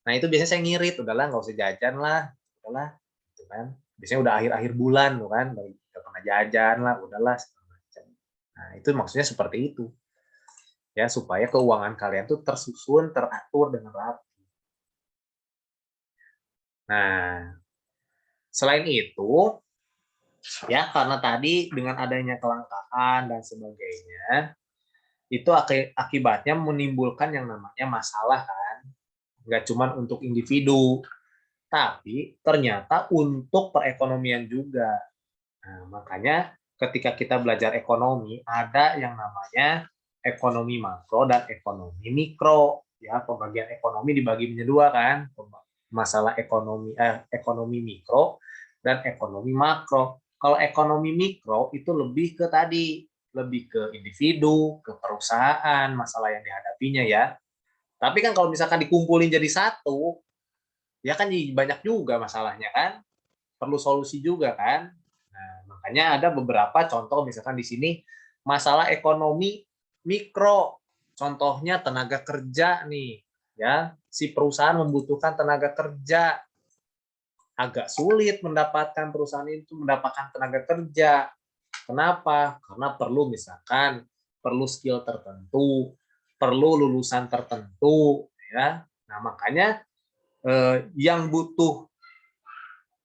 Nah itu biasanya saya ngirit, udahlah nggak usah jajan lah, udahlah, gitu kan. Biasanya udah akhir-akhir bulan tuh kan, nggak pernah jajan lah, udahlah. Nah itu maksudnya seperti itu, ya supaya keuangan kalian tuh tersusun, teratur dengan rapi. Nah selain itu, ya karena tadi dengan adanya kelangkaan dan sebagainya, itu akibatnya menimbulkan yang namanya masalah kan, nggak cuma untuk individu, tapi ternyata untuk perekonomian juga. Nah, makanya ketika kita belajar ekonomi, ada yang namanya ekonomi makro dan ekonomi mikro. Ya, pembagian ekonomi dibagi menjadi dua kan, masalah ekonomi mikro dan ekonomi makro. Kalau ekonomi mikro itu lebih ke tadi, lebih ke individu, ke perusahaan, masalah yang dihadapinya ya. Tapi kan kalau misalkan dikumpulin jadi satu, ya kan banyak juga masalahnya kan, perlu solusi juga kan. Nah, makanya ada beberapa contoh misalkan di sini masalah ekonomi mikro. Contohnya tenaga kerja nih, ya. Si perusahaan membutuhkan tenaga kerja. Agak sulit mendapatkan perusahaan itu mendapatkan tenaga kerja. Kenapa? Karena perlu misalkan perlu skill tertentu, perlu lulusan tertentu, ya. Nah, makanya yang butuh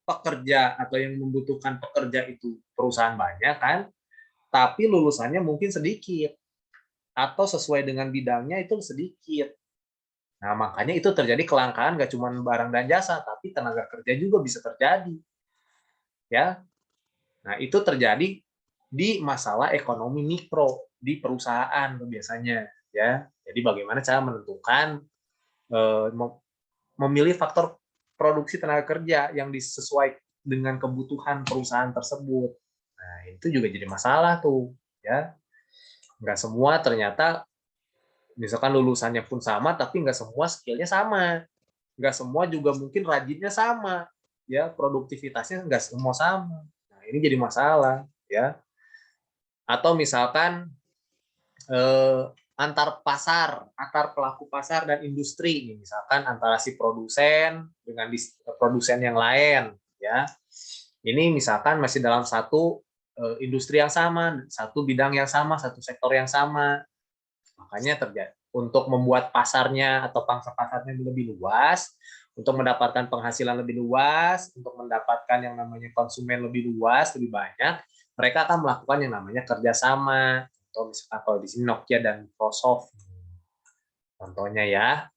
pekerja atau yang membutuhkan pekerja itu perusahaan banyak kan, tapi lulusannya mungkin sedikit atau sesuai dengan bidangnya itu sedikit. Nah, makanya itu terjadi kelangkaan nggak cuma barang dan jasa, tapi tenaga kerja juga bisa terjadi. Ya. Nah, itu terjadi di masalah ekonomi mikro di perusahaan biasanya, ya. Jadi bagaimana cara menentukan memilih faktor produksi tenaga kerja yang sesuai dengan kebutuhan perusahaan tersebut. Nah, itu juga jadi masalah tuh, ya. Nggak semua ternyata, misalkan lulusannya pun sama, tapi nggak semua skillnya sama. Nggak semua juga mungkin rajinnya sama, ya. Produktivitasnya nggak semua sama. Nah, ini jadi masalah, ya. Atau misalkan eh, antar pelaku pasar dan industri, misalkan antara si produsen dengan produsen yang lain, ya. Ini misalkan masih dalam satu industri yang sama, satu bidang yang sama, satu sektor yang sama. Makanya terjadi untuk membuat pasarnya atau pangsa pasarnya lebih luas, untuk mendapatkan penghasilan lebih luas, untuk mendapatkan yang namanya konsumen lebih luas, lebih banyak, mereka akan melakukan yang namanya kerjasama. Atau misalkan kalau di sini Nokia dan Microsoft, contohnya ya.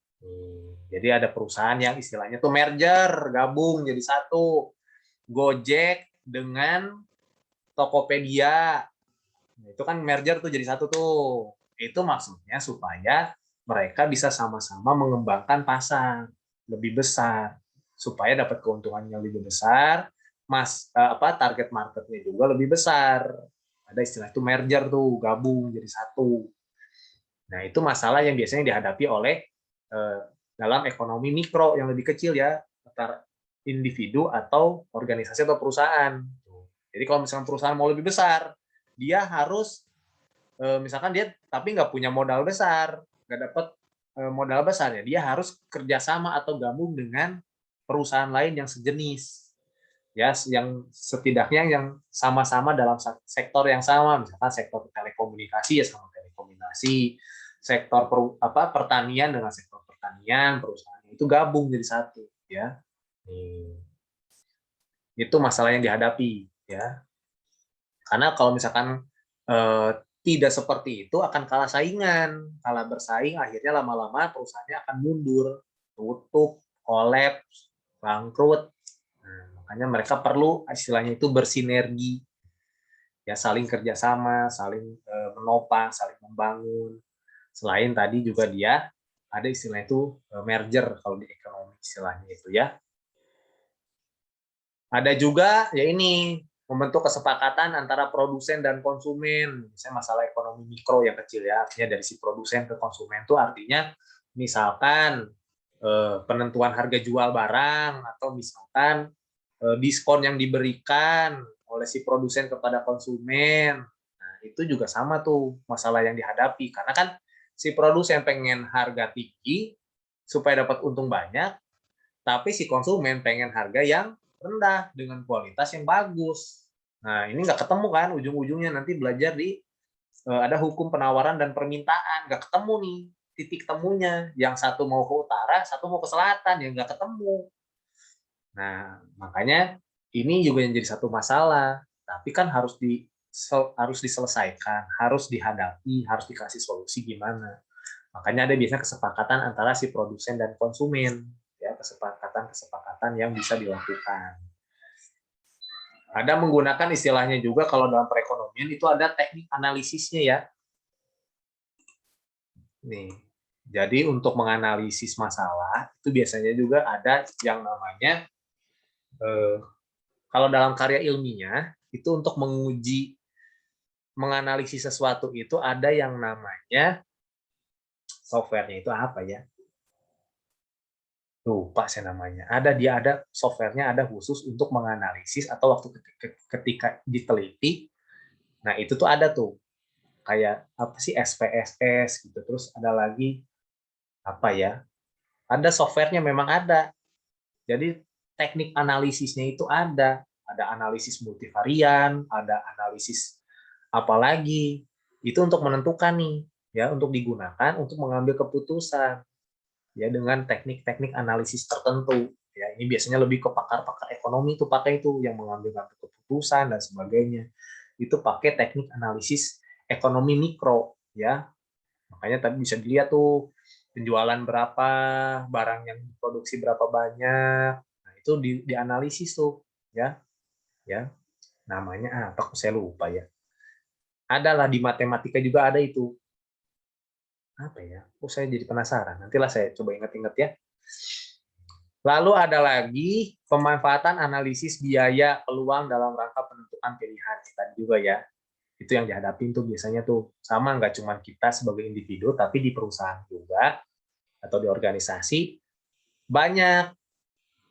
Jadi ada perusahaan yang istilahnya tuh merger, gabung jadi satu. Gojek dengan Tokopedia. Nah, itu kan merger tuh jadi satu tuh. Itu maksudnya supaya mereka bisa sama-sama mengembangkan pasar lebih besar supaya dapat keuntungan yang lebih besar, target marketnya juga lebih besar. Ada istilah itu merger tuh, gabung jadi satu. Nah, itu masalah yang biasanya dihadapi oleh dalam ekonomi mikro yang lebih kecil ya, antara individu atau organisasi atau perusahaan. Jadi kalau misalkan perusahaan mau lebih besar, dia harus misalkan dia tapi nggak punya modal besar, nggak dapat modal besar ya, dia harus kerjasama atau gabung dengan perusahaan lain yang sejenis, ya, yang setidaknya yang sama-sama dalam sektor yang sama, misalkan sektor telekomunikasi ya sama telekomunikasi, sektor pertanian dengan sektor pertanian, perusahaan itu gabung jadi satu, ya. Itu masalah yang dihadapi, ya. Karena kalau misalkan eh, tidak seperti itu akan kalah saingan, kalah bersaing, akhirnya lama-lama perusahaannya akan mundur, tutup, kolaps, bangkrut. Nah, makanya mereka perlu istilahnya itu bersinergi, ya, saling kerjasama, saling menopang, saling membangun. Selain tadi juga dia ada istilah itu merger kalau di ekonomi istilahnya itu, ya. Ada juga ya ini membentuk kesepakatan antara produsen dan konsumen. Misalnya masalah ekonomi mikro yang kecil ya, artinya dari si produsen ke konsumen itu artinya misalkan penentuan harga jual barang atau misalkan diskon yang diberikan oleh si produsen kepada konsumen. Nah, itu juga sama tuh masalah yang dihadapi karena kan si produsen pengen harga tinggi supaya dapat untung banyak, tapi si konsumen pengen harga yang rendah dengan kualitas yang bagus. Nah, ini nggak ketemu kan ujung-ujungnya nanti belajar di ada hukum penawaran dan permintaan, nggak ketemu nih titik temunya. Yang satu mau ke utara, satu mau ke selatan, yang nggak ketemu. Nah, makanya ini juga yang jadi satu masalah. Tapi kan harus diselesaikan, harus dihadapi, harus dikasih solusi gimana. Makanya ada biasanya kesepakatan antara si produsen dan konsumen, ya, kesepakatan-kesepakatan yang bisa dilakukan. Ada menggunakan istilahnya juga kalau dalam perekonomian itu ada teknik analisisnya ya. Nih, jadi untuk menganalisis masalah itu biasanya juga ada yang namanya kalau dalam karya ilmiah itu untuk menganalisis sesuatu itu ada yang namanya softwarenya itu apa ya? Lupa saya namanya. Ada softwarenya ada khusus untuk menganalisis atau waktu ketika diteliti. Nah, itu tuh ada tuh kayak apa sih SPSS gitu. Terus ada lagi apa ya? Ada softwarenya memang ada. Jadi teknik analisisnya itu ada. Ada analisis multivarian, ada analisis apalagi. Itu untuk menentukan nih, ya, untuk digunakan untuk mengambil keputusan, ya, dengan teknik-teknik analisis tertentu. Ya, ini biasanya lebih ke pakar-pakar ekonomi itu pakai itu yang mengambil keputusan dan sebagainya. Itu pakai teknik analisis ekonomi mikro, ya. Makanya tadi bisa dilihat tuh penjualan berapa, barang yang diproduksi berapa banyak. Nah, itu dianalisis tuh, ya. Ya. namanya apa? Kok saya lupa ya. Adalah di matematika juga ada itu. Apa ya? Oh, saya jadi penasaran. Nantilah saya coba ingat-ingat ya. Lalu ada lagi pemanfaatan analisis biaya peluang dalam rangka penentuan pilihan. Tadi juga ya. Itu yang dihadapin tuh biasanya tuh sama, nggak cuma kita sebagai individu, tapi di perusahaan juga atau di organisasi banyak.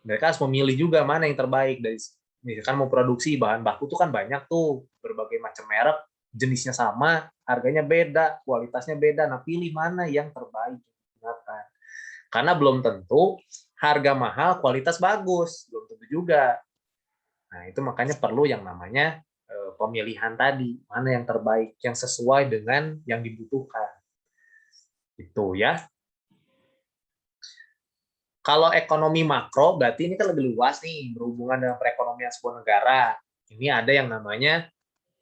Mereka harus memilih juga mana yang terbaik dari misalkan mau produksi bahan baku tuh kan banyak tuh berbagai macam merek, jenisnya sama, harganya beda, kualitasnya beda. Nah, pilih mana yang terbaik digunakan. Karena belum tentu harga mahal, kualitas bagus, belum tentu juga. Nah, itu makanya perlu yang namanya pemilihan tadi, mana yang terbaik, yang sesuai dengan yang dibutuhkan. Itu ya. Kalau ekonomi makro, berarti ini kan lebih luas nih, berhubungan dengan perekonomian sebuah negara. Ini ada yang namanya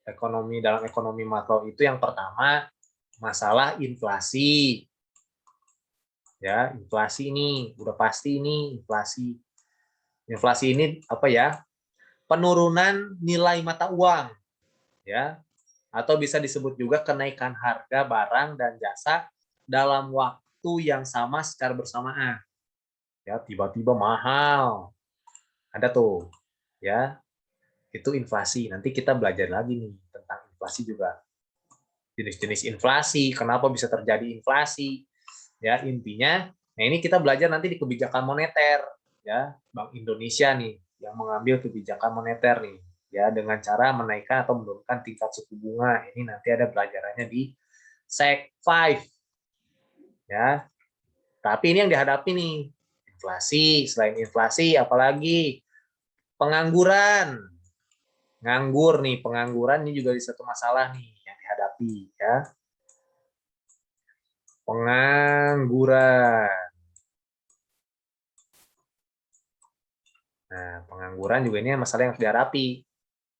ekonomi dalam ekonomi makro itu yang pertama, masalah inflasi. Ya, inflasi ini, udah pasti ini inflasi. Inflasi ini apa ya? Penurunan nilai mata uang. Ya, atau bisa disebut juga kenaikan harga barang dan jasa dalam waktu yang sama secara bersamaan. Ya, tiba-tiba mahal. Ada tuh, ya. Itu inflasi. Nanti kita belajar lagi nih tentang inflasi juga. Jenis-jenis inflasi, kenapa bisa terjadi inflasi. Ya, intinya, nah ini kita belajar nanti di kebijakan moneter, ya. Bank Indonesia nih yang mengambil kebijakan moneter nih, ya, dengan cara menaikkan atau menurunkan tingkat suku bunga. Ini nanti ada pelajarannya di Sek 5, ya. Tapi ini yang dihadapi nih, inflasi. Selain inflasi, apalagi pengangguran. Nganggur nih, pengangguran ini juga satu masalah nih yang dihadapi, ya. Pengangguran. Nah, pengangguran juga ini masalah yang harus dihadapi,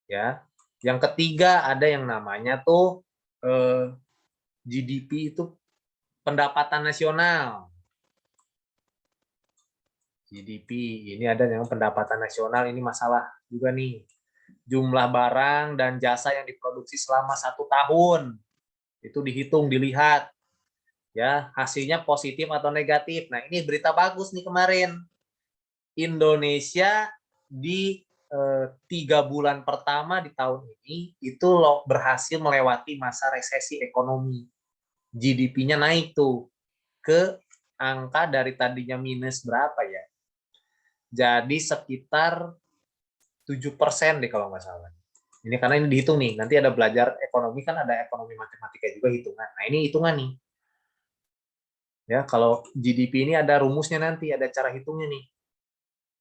ya. Yang ketiga ada yang namanya tuh GDP itu pendapatan nasional. GDP ini ada yang pendapatan nasional, ini masalah juga nih. Jumlah barang dan jasa yang diproduksi selama 1 tahun itu dihitung, dilihat, ya, hasilnya positif atau negatif. Nah, ini berita bagus nih kemarin. Indonesia di 3 bulan pertama di tahun ini itu berhasil melewati masa resesi ekonomi. GDP-nya naik tuh ke angka dari tadinya minus berapa ya? Jadi sekitar 7% deh kalau nggak salah. Ini karena ini dihitung nih, nanti ada belajar ekonomi kan ada ekonomi matematika juga hitungan. Nah, ini hitungan nih. Ya, kalau GDP ini ada rumusnya nanti, ada cara hitungnya nih.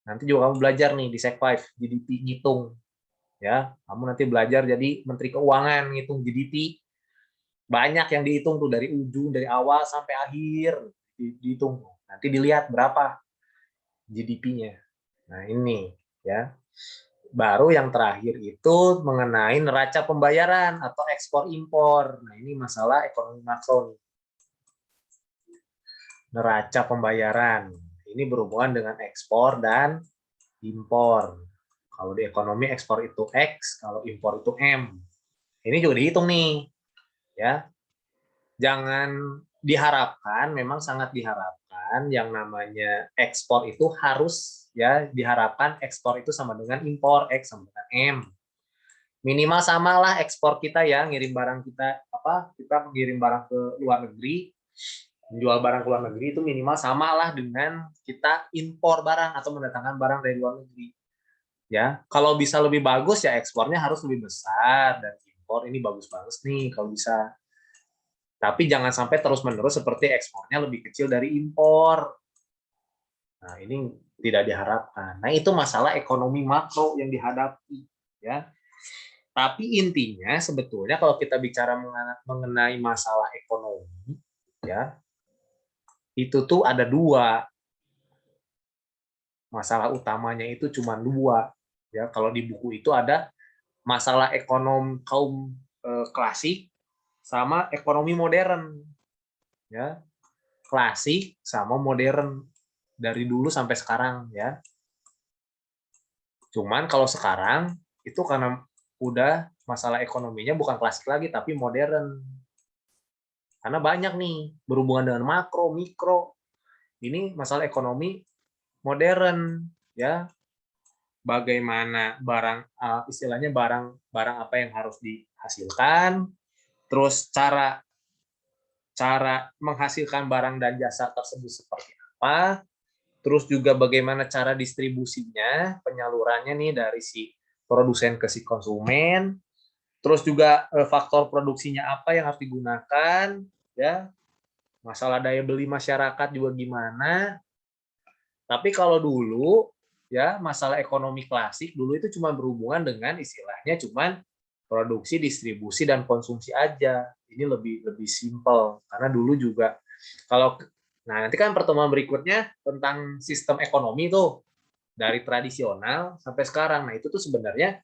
Nanti juga kamu belajar nih di Sek 5, GDP ngitung. Ya, kamu nanti belajar jadi Menteri Keuangan ngitung GDP. Banyak yang dihitung tuh dari ujung, dari awal sampai akhir dihitung. Nanti dilihat berapa GDP-nya. Nah, ini ya. Baru yang terakhir itu mengenai neraca pembayaran atau ekspor impor. Nah, ini masalah ekonomi makro. Neraca pembayaran. Ini berhubungan dengan ekspor dan impor. Kalau di ekonomi ekspor itu X, kalau impor itu M. Ini juga dihitung nih, ya. Jangan diharapkan, memang sangat diharapkan yang namanya ekspor itu harus, ya, diharapkan ekspor itu sama dengan impor, X sama dengan M. Minimal samalah ekspor kita ya, ngirim barang kita mengirim barang ke luar negeri, menjual barang ke luar negeri itu minimal samalah dengan kita impor barang atau mendatangkan barang dari luar negeri. Ya, kalau bisa lebih bagus ya ekspornya harus lebih besar dan impor ini bagus-bagus nih kalau bisa. Tapi jangan sampai terus-menerus seperti ekspornya lebih kecil dari impor. Nah, ini tidak diharapkan. Nah, itu masalah ekonomi makro yang dihadapi, ya. Tapi intinya sebetulnya kalau kita bicara mengenai masalah ekonomi, ya, itu tuh ada dua. Masalah utamanya itu cuma dua. Ya, kalau di buku itu ada masalah ekonomi kaum klasik sama ekonomi modern. Ya, klasik sama modern dari dulu sampai sekarang ya. Cuman kalau sekarang itu karena udah masalah ekonominya bukan klasik lagi tapi modern. Karena banyak nih berhubungan dengan makro, mikro. Ini masalah ekonomi modern, ya. Bagaimana barang istilahnya barang apa yang harus dihasilkan, terus cara cara menghasilkan barang dan jasa tersebut seperti apa, terus juga bagaimana cara distribusinya, penyalurannya nih dari si produsen ke si konsumen, terus juga faktor produksinya apa yang harus digunakan, ya, masalah daya beli masyarakat juga gimana. Tapi kalau dulu, ya, masalah ekonomi klasik dulu itu cuma berhubungan dengan istilahnya cuman produksi, distribusi, dan konsumsi aja. Ini lebih lebih simpel karena dulu juga kalau nah nanti kan pertemuan berikutnya tentang sistem ekonomi tuh dari tradisional sampai sekarang. Nah, itu tuh sebenarnya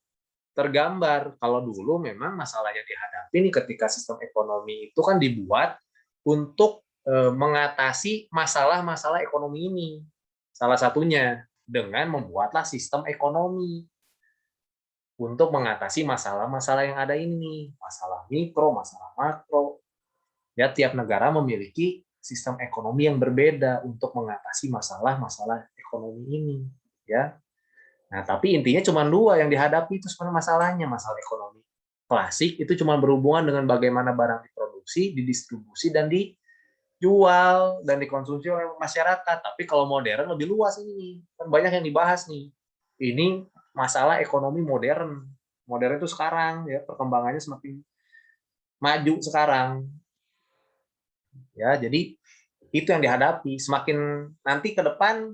tergambar kalau dulu memang masalah yang dihadapi nih ketika sistem ekonomi itu kan dibuat untuk mengatasi masalah-masalah ekonomi ini. Salah satunya dengan membuatlah sistem ekonomi untuk mengatasi masalah-masalah yang ada ini, masalah mikro, masalah makro. Ya, tiap negara memiliki sistem ekonomi yang berbeda untuk mengatasi masalah-masalah ekonomi ini, ya. Nah, tapi intinya cuma dua yang dihadapi itu sebenarnya masalahnya, masalah ekonomi. Klasik itu cuma berhubungan dengan bagaimana barang diproduksi, didistribusi, dan dijual, dan dikonsumsi oleh masyarakat. Tapi kalau modern lebih luas ini, kan banyak yang dibahas nih. Ini masalah ekonomi modern. Modern itu sekarang, ya, perkembangannya semakin maju sekarang. Ya, jadi itu yang dihadapi. Semakin nanti ke depan,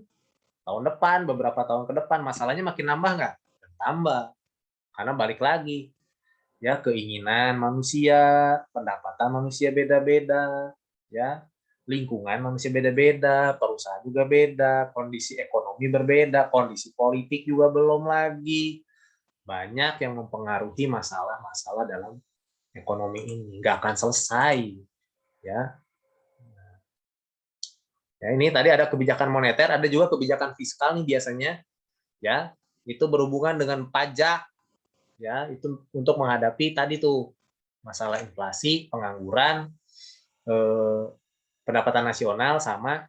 tahun depan, beberapa tahun ke depan, masalahnya makin nambah nggak? Tambah. Karena balik lagi, ya, keinginan manusia, pendapatan manusia beda-beda, ya, lingkungan manusia beda-beda, perusahaan juga beda, kondisi ekonomi berbeda, kondisi politik juga belum lagi. Banyak yang mempengaruhi masalah-masalah dalam ekonomi ini. Nggak akan selesai, ya. Ya, ini tadi ada kebijakan moneter, ada juga kebijakan fiskal nih biasanya, ya. Itu berhubungan dengan pajak, ya, itu untuk menghadapi tadi tuh masalah inflasi, pengangguran, eh, pendapatan nasional, sama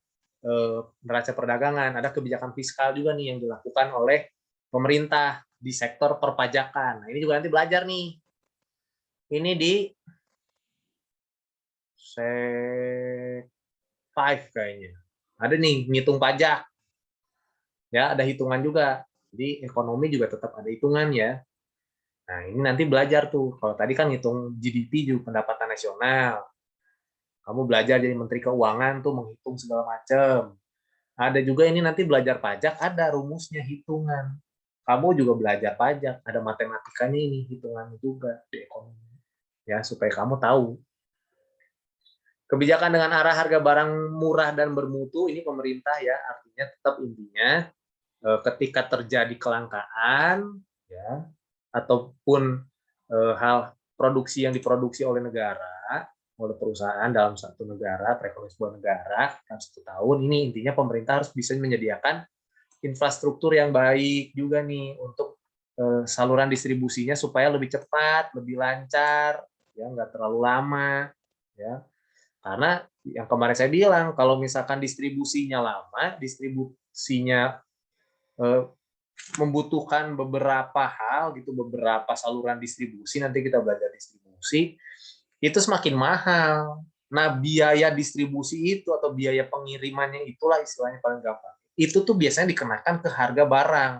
neraca perdagangan. Ada kebijakan fiskal juga nih yang dilakukan oleh pemerintah di sektor perpajakan. Nah, ini juga nanti belajar nih. Ini di Sek 5 kayaknya. Ada nih ngitung pajak. Ya, ada hitungan juga. Jadi ekonomi juga tetap ada hitungan ya. Nah, ini nanti belajar tuh. Kalau tadi kan ngitung GDP juga pendapatan nasional. Kamu belajar jadi menteri keuangan tuh menghitung segala macam. Ada juga ini nanti belajar pajak, ada rumusnya hitungan. Kamu juga belajar pajak, ada matematikanya ini, hitungan juga di ekonomi. Ya, supaya kamu tahu. Kebijakan dengan arah harga barang murah dan bermutu ini pemerintah ya, artinya tetap intinya ketika terjadi kelangkaan ya ataupun hal produksi yang diproduksi oleh negara, oleh perusahaan dalam satu negara, perekonomian sebuah negara dalam 1 tahun, ini intinya pemerintah harus bisa menyediakan infrastruktur yang baik juga nih untuk saluran distribusinya supaya lebih cepat, lebih lancar, ya, nggak terlalu lama, ya. Karena yang kemarin saya bilang, kalau misalkan distribusinya lama, distribusinya eh, membutuhkan beberapa hal gitu, beberapa saluran distribusi, nanti kita belajar distribusi, itu semakin mahal. Nah, biaya distribusi itu atau biaya pengirimannya itulah istilahnya paling gampang. Itu tuh biasanya dikenakan ke harga barang.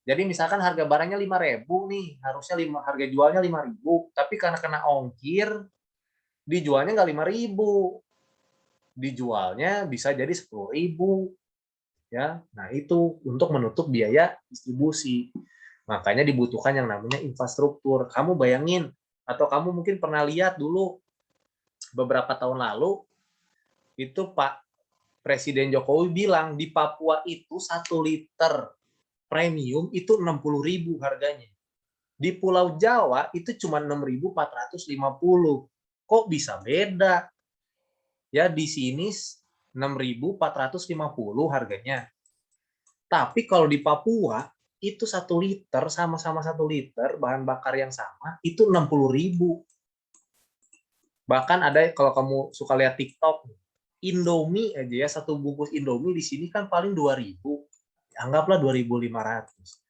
Jadi misalkan harga barangnya 5.000 nih, harusnya harga jualnya 5.000, tapi karena kena ongkir, dijualnya nggak 5.000, dijualnya bisa jadi 10.000. Ya, nah itu untuk menutup biaya distribusi. Makanya dibutuhkan yang namanya infrastruktur. Kamu bayangin, atau kamu mungkin pernah lihat dulu beberapa tahun lalu, itu Pak Presiden Jokowi bilang di Papua itu 1 liter premium itu 60.000 harganya. Di Pulau Jawa itu cuma 6.450. Kok bisa beda? Ya, di sini 6.450 harganya. Tapi kalau di Papua itu 1 liter, sama-sama 1 liter, bahan bakar yang sama, itu 60.000. Bahkan ada kalau kamu suka lihat TikTok, Indomie aja ya, 1 bungkus Indomie di sini kan paling 2.000. Anggaplah 2.500.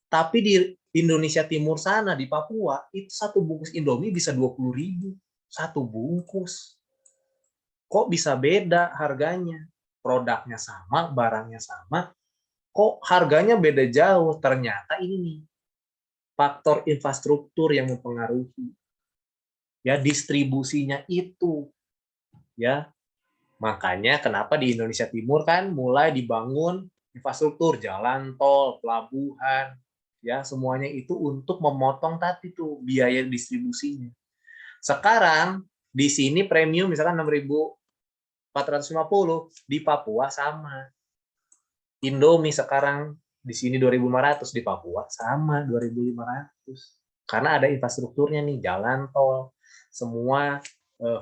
Tapi di Indonesia Timur sana, di Papua, itu 1 bungkus Indomie bisa 20.000. 1 bungkus. Kok bisa beda harganya? Produknya sama, barangnya sama, kok harganya beda jauh? Ternyata ini nih, faktor infrastruktur yang mempengaruhi. Ya, distribusinya itu. Ya, makanya kenapa di Indonesia Timur kan mulai dibangun infrastruktur, jalan tol, pelabuhan, ya semuanya itu untuk memotong tadi tuh biaya distribusinya. Sekarang di sini premium misalkan 6.450, di Papua sama. Indomie sekarang di sini 2.500, di Papua sama 2.500. Karena ada infrastrukturnya nih, jalan tol, semua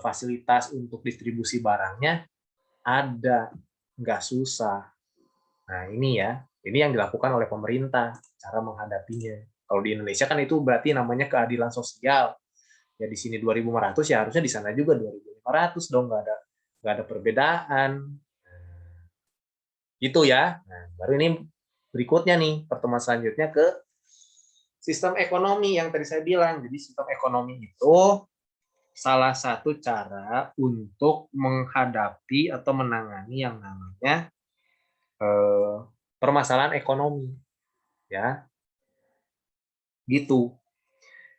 fasilitas untuk distribusi barangnya ada, nggak susah. Nah ini ya, ini yang dilakukan oleh pemerintah, cara menghadapinya. Kalau di Indonesia kan itu berarti namanya keadilan sosial. Ya di sini 2.500, ya harusnya di sana juga 2.500 dong, nggak ada perbedaan. Gitu ya. Nah, baru ini berikutnya nih, pertemuan selanjutnya ke sistem ekonomi yang tadi saya bilang. Jadi sistem ekonomi itu salah satu cara untuk menghadapi atau menangani yang namanya permasalahan ekonomi, ya, gitu.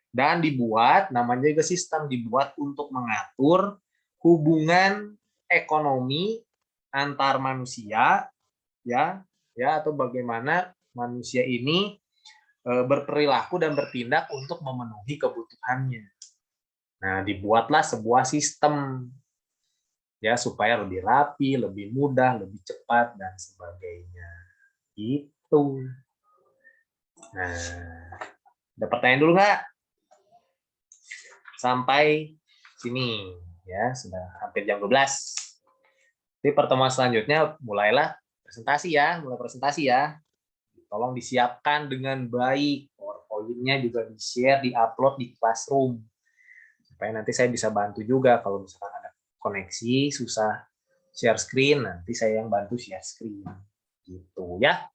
Dan dibuat, namanya juga sistem, dibuat untuk mengatur hubungan ekonomi antar manusia, ya, atau bagaimana manusia ini berperilaku dan bertindak untuk memenuhi kebutuhannya. Nah, dibuatlah sebuah sistem ya supaya lebih rapi, lebih mudah, lebih cepat dan sebagainya. Itu. Nah, ada pertanyaan dulu nggak? Sampai sini ya, sudah hampir jam 12. Jadi pertemuan selanjutnya mulai presentasi ya. Tolong disiapkan dengan baik, PowerPoint-nya juga di-share, di-upload di Classroom. Supaya nanti saya bisa bantu juga kalau misalkan ada koneksi, susah share screen, nanti saya yang bantu share screen. Gitu ya.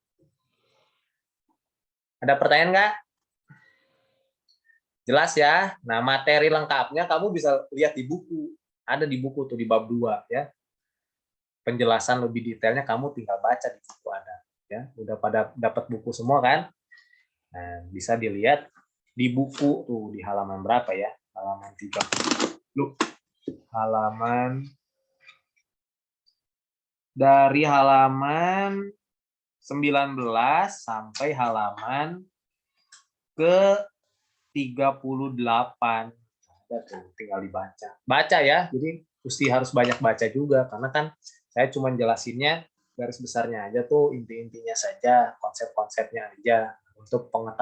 Ada pertanyaan nggak? Jelas ya? Nah, materi lengkapnya kamu bisa lihat di buku. Ada di buku tuh, di bab 2 ya. Penjelasan lebih detailnya kamu tinggal baca di buku ada. Ya, udah pada dapat buku semua kan? Nah, bisa dilihat di buku tuh di halaman berapa ya? Halaman 30. Halaman dari halaman 19 sampai halaman ke 38. Ada tuh, tinggal dibaca. Baca ya, jadi mesti harus banyak baca juga karena kan saya cuma jelasinnya garis besarnya aja tuh, inti-intinya saja, konsep-konsepnya aja untuk pengetahuan